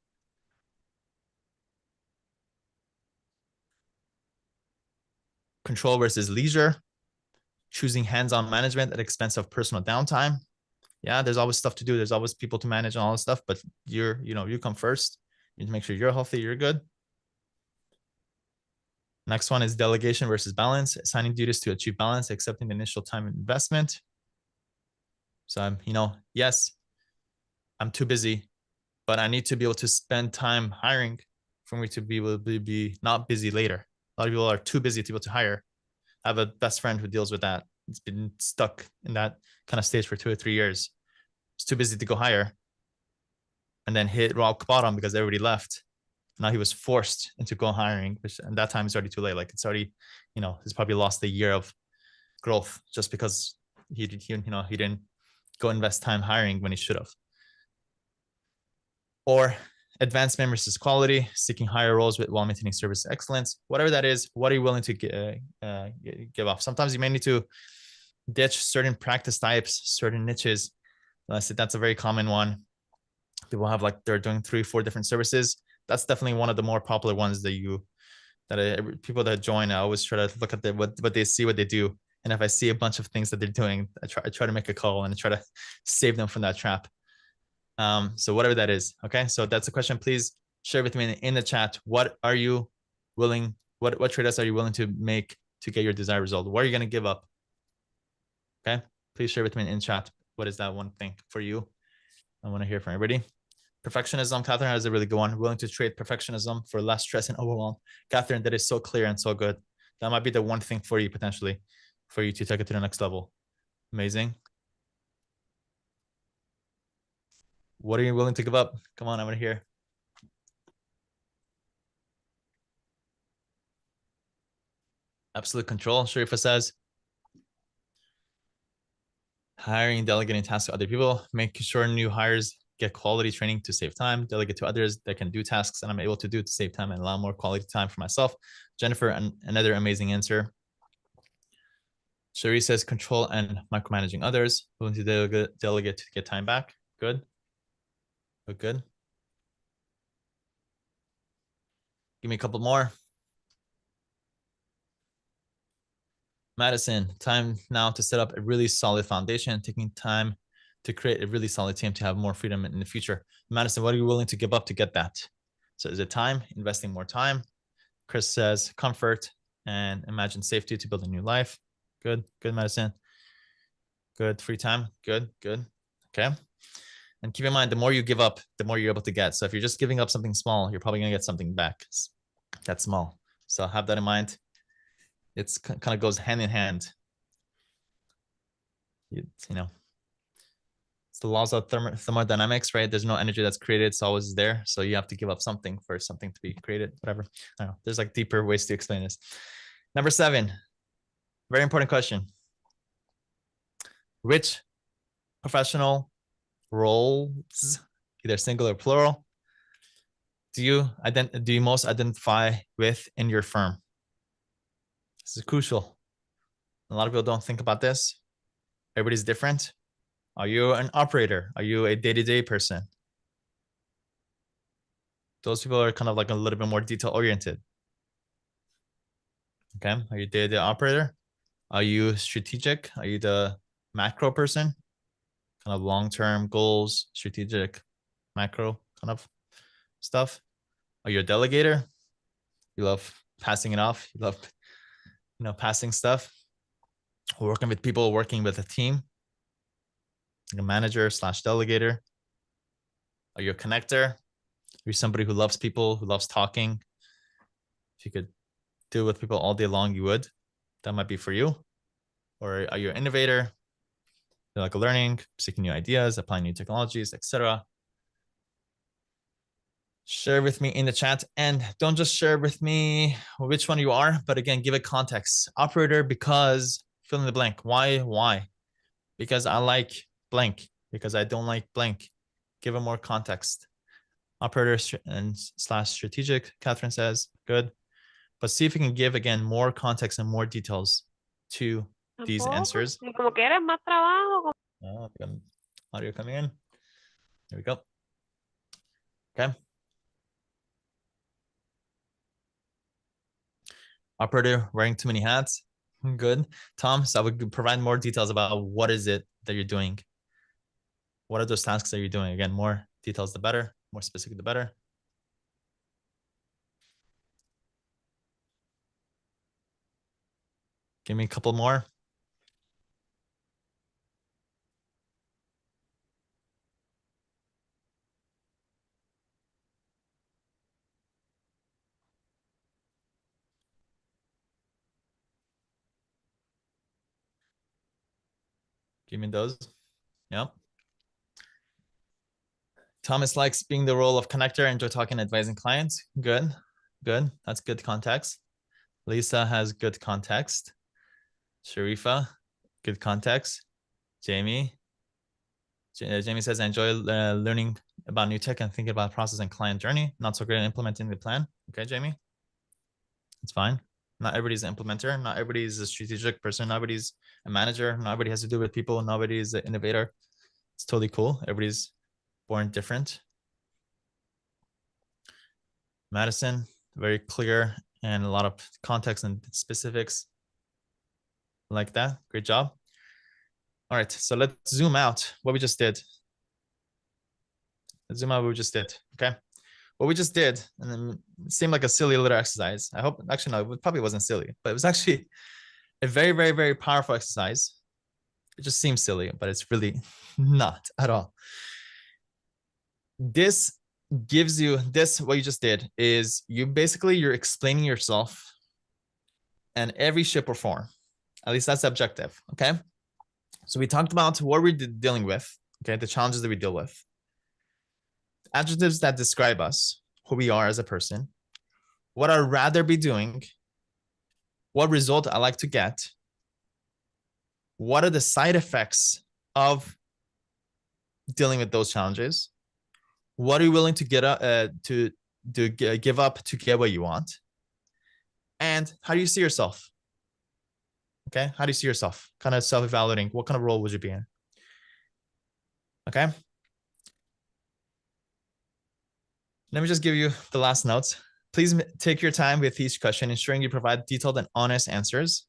[SPEAKER 1] Control versus leisure. Choosing hands-on management at expense of personal downtime. Yeah, there's always stuff to do. There's always people to manage and all this stuff, but you come first. You need to make sure you're healthy, you're good. Next one is delegation versus balance, assigning duties to achieve balance, accepting the initial time investment. So yes, I'm too busy, but I need to be able to spend time hiring for me to be able to be not busy later. A lot of people are too busy to be able to hire. I have a best friend who deals with that. It's been stuck in that kind of stage for 2 or 3 years. It's too busy to go hire and then hit rock bottom because everybody left. Now he was forced into go hiring, which at that time it's already too late. Like it's already, he's probably lost a year of growth just because he didn't go invest time hiring when he should have. Or advancement versus quality, seeking higher roles while maintaining service excellence. Whatever that is, what are you willing to give up? Sometimes you may need to ditch certain practice types, certain niches. That's a very common one. People have they're doing 3-4 different services. That's definitely one of the more popular ones that people that join. I always try to look at what they see, what they do, and if I see a bunch of things that they're doing, I try to make a call and I try to save them from that trap. So whatever that is, okay. So that's a question. Please share with me in the chat. What are you willing? What trade-offs are you willing to make to get your desired result? What are you going to give up? Okay, please share with me in chat. What is that one thing for you? I want to hear from everybody. Perfectionism. Catherine has a really good one. Willing to trade perfectionism for less stress and overwhelm. Catherine, that is so clear and so good. That might be the one thing for you potentially, for you to take it to the next level. Amazing. What are you willing to give up? Come on, I want to hear. Absolute control. Sharifa says, hiring, delegating tasks to other people, making sure new hires get quality training to save time, delegate to others that can do tasks and I'm able to do to save time and allow more quality time for myself. Jennifer, another amazing answer. Cherie says control and micromanaging others, willing to delegate to get time back. Good. Good. Give me a couple more. Madison, time now to set up a really solid foundation, taking time to create a really solid team to have more freedom in the future. Madison, what are you willing to give up to get that? So is it time, investing more time? Chris says comfort and imagine safety to build a new life. Good, Madison. Good, free time. Good. Okay. And keep in mind, the more you give up, the more you're able to get. So if you're just giving up something small, you're probably going to get something back that's small. So have that in mind. It's kind of goes hand in hand. It's the laws of thermodynamics, right? There's no energy that's created. It's always there. So you have to give up something for something to be created, whatever. I don't know. There's deeper ways to explain this. Number 7, very important question. Which professional roles, either single or plural, do you most identify with in your firm? This is crucial. A lot of people don't think about this. Everybody's different. Are you an operator? Are you a day-to-day person? Those people are kind of a little bit more detail oriented. Okay. Are you a day-to-day operator? Are you strategic? Are you the macro person? Kind of long-term goals, strategic, macro kind of stuff. Are you a delegator? You love passing it off. You love, passing stuff. Working with people, working with a team. Like a manager / delegator. Are you a connector? Are you somebody who loves people, who loves talking? If you could deal with people all day long, you would. that might be for you. Or are you an innovator? You like learning, seeking new ideas, applying new technologies, etc. Share with me in the chat, and don't just share with me which one you are, but again, give it context. Operator, because fill in the blank. Why? Because I like blank, because I don't like blank. Give it more context. Operator and slash strategic, Catherine says, good. But see if you can give, again, more context and more details to these answers.
[SPEAKER 2] Como que eres más trabajo.
[SPEAKER 1] Oh, audio coming in. There we go. Okay. Operator wearing too many hats. Good. Tom, so I would provide more details about what is it that you're doing. What are those tasks that you're doing? Again, more details, the better. More specific, the better. Give me a couple more. Give me those. Yep. Thomas likes being the role of connector, enjoy talking and advising clients. Good. Good. That's good context. Lisa has good context. Sharifa, good context. Jamie says, I enjoy learning about new tech and thinking about process and client journey. Not so great at implementing the plan. Okay, Jamie. It's fine. Not everybody's an implementer. Not everybody's a strategic person. Nobody's a manager. Nobody has to do with people. Nobody's an innovator. It's totally cool. Everybody's born different. Madison, very clear and a lot of context and specifics like that. Great job. All right, so let's zoom out what we just did. Let's zoom out what we just did, okay? What we just did, and then it seemed like a silly little exercise. I hope, actually, no, it probably wasn't silly, but it was actually a very, very, very powerful exercise. It just seems silly, but it's really not at all. This gives you this, what you just did is you're explaining yourself and every shape or form. At least that's the objective, okay? So we talked about what we're dealing with, okay? The challenges that we deal with. Adjectives that describe us, who we are as a person, what I'd rather be doing, what result I like to get, what are the side effects of dealing with those challenges, what are you willing to give up to get what you want, and how do you see yourself? Okay, how do you see yourself? Kind of self-evaluating. What kind of role would you be in? Okay. Let me just give you the last notes. Please take your time with each question, ensuring you provide detailed and honest answers.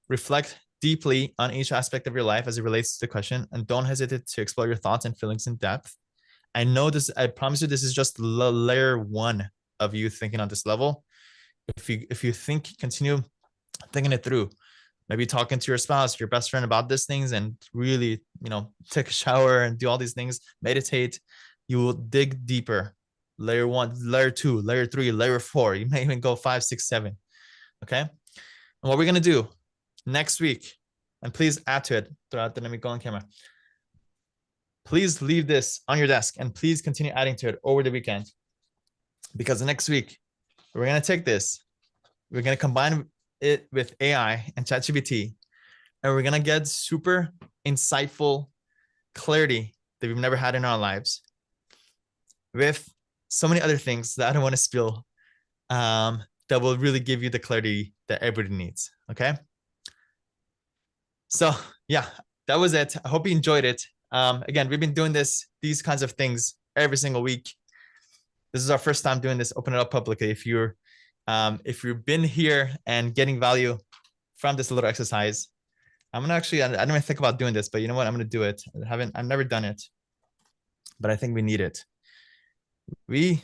[SPEAKER 1] Reflect deeply on each aspect of your life as it relates to the question, and don't hesitate to explore your thoughts and feelings in depth. I know this, I promise you, this is just layer one of you thinking on this level. If you think, continue thinking it through, maybe talking to your spouse, your best friend about these things, and really, take a shower and do all these things, meditate, you will dig deeper. Layer one, layer two, layer three, layer four. You may even go 5, 6, 7. Okay. And what we're going to do next week, and please add to it throughout the, let me go on camera. Please leave this on your desk and please continue adding to it over the weekend, because next week we're going to take this, we're going to combine it with AI and ChatGPT, and we're going to get super insightful clarity that we've never had in our lives with so many other things that I don't want to spill, that will really give you the clarity that everybody needs. Okay. So yeah, that was it. I hope you enjoyed it. Again, we've been doing these kinds of things every single week. This is our first time doing this, open it up publicly. If you've been here and getting value from this little exercise, I'm gonna actually, I don't even think about doing this, but you know what? I'm gonna do it. I've never done it, but I think we need it. We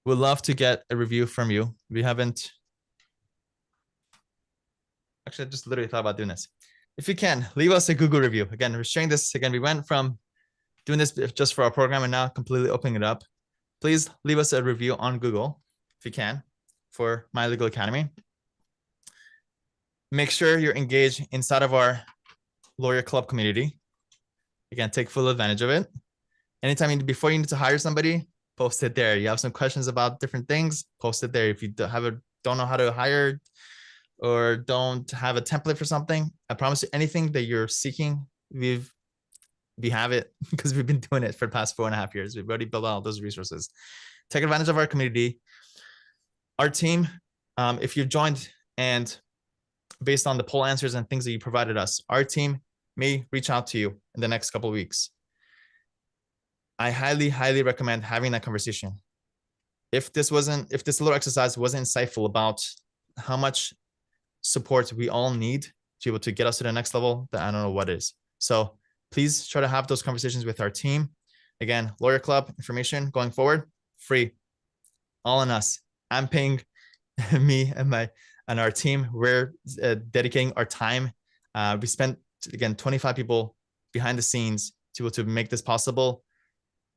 [SPEAKER 1] would love to get a review from you. We haven't, actually, I just literally thought about doing this. If you can, leave us a Google review. Again, we're sharing this. Again, we went from doing this just for our program and now completely opening it up. Please leave us a review on Google, if you can, for My Legal Academy. Make sure you're engaged inside of our lawyer club community. Again, take full advantage of it. Anytime before you need to hire somebody, post it there. You have some questions about different things, post it there. If you don't know how to hire or don't have a template for something, I promise you anything that you're seeking, we have it because we've been doing it for the past 4.5 years. We've already built all those resources. Take advantage of our community. Our team, if you've joined and based on the poll answers and things that you provided us, our team may reach out to you in the next couple of weeks. I highly, highly recommend having that conversation. If this little exercise wasn't insightful about how much support we all need to be able to get us to the next level, then I don't know what is. So please try to have those conversations with our team. Again, Lawyer Club information going forward, free, all on us. I'm paying me and our team. We're dedicating our time. We spent, again, 25 people behind the scenes to be able to make this possible.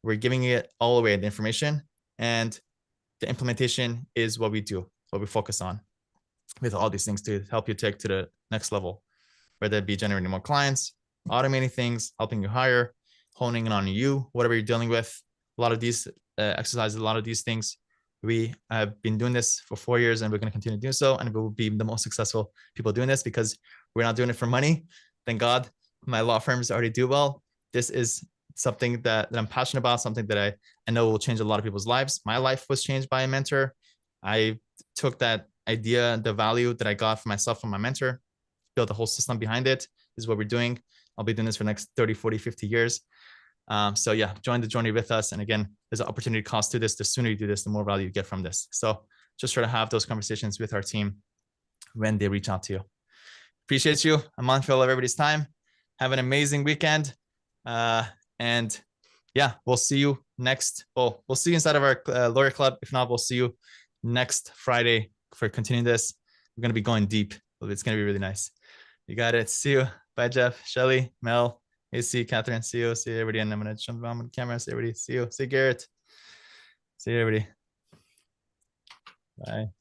[SPEAKER 1] We're giving it all away, the information, and the implementation is what we do, what we focus on with all these things to help you take to the next level, whether it be generating more clients, automating things, helping you hire, honing in on you, whatever you're dealing with. A lot of these exercises, a lot of these things, we have been doing this for 4 years and we're going to continue doing so. And we will be the most successful people doing this because we're not doing it for money. Thank God my law firms already do well. This is something that I'm passionate about, something that I know will change a lot of people's lives. My life was changed by a mentor. I took that idea, the value that I got for myself from my mentor, built a whole system behind it. This is what we're doing. I'll be doing this for the next 30, 40, 50 years. So yeah, join the journey with us. And again, there's an opportunity cost to this. The sooner you do this, the more value you get from this. So just try to have those conversations with our team when they reach out to you. Appreciate you. I'm mindful of everybody's time. Have an amazing weekend. And yeah, we'll see you next. Well, we'll see you inside of our lawyer club. If not, we'll see you next Friday for continuing this. We're going to be going deep. It's going to be really nice. You got it. See you. Bye, Jeff, Shelly, Mel, AC, Catherine. See you. See everybody. And I'm going to jump on the camera. See everybody. See you. See Garrett. See everybody. Bye.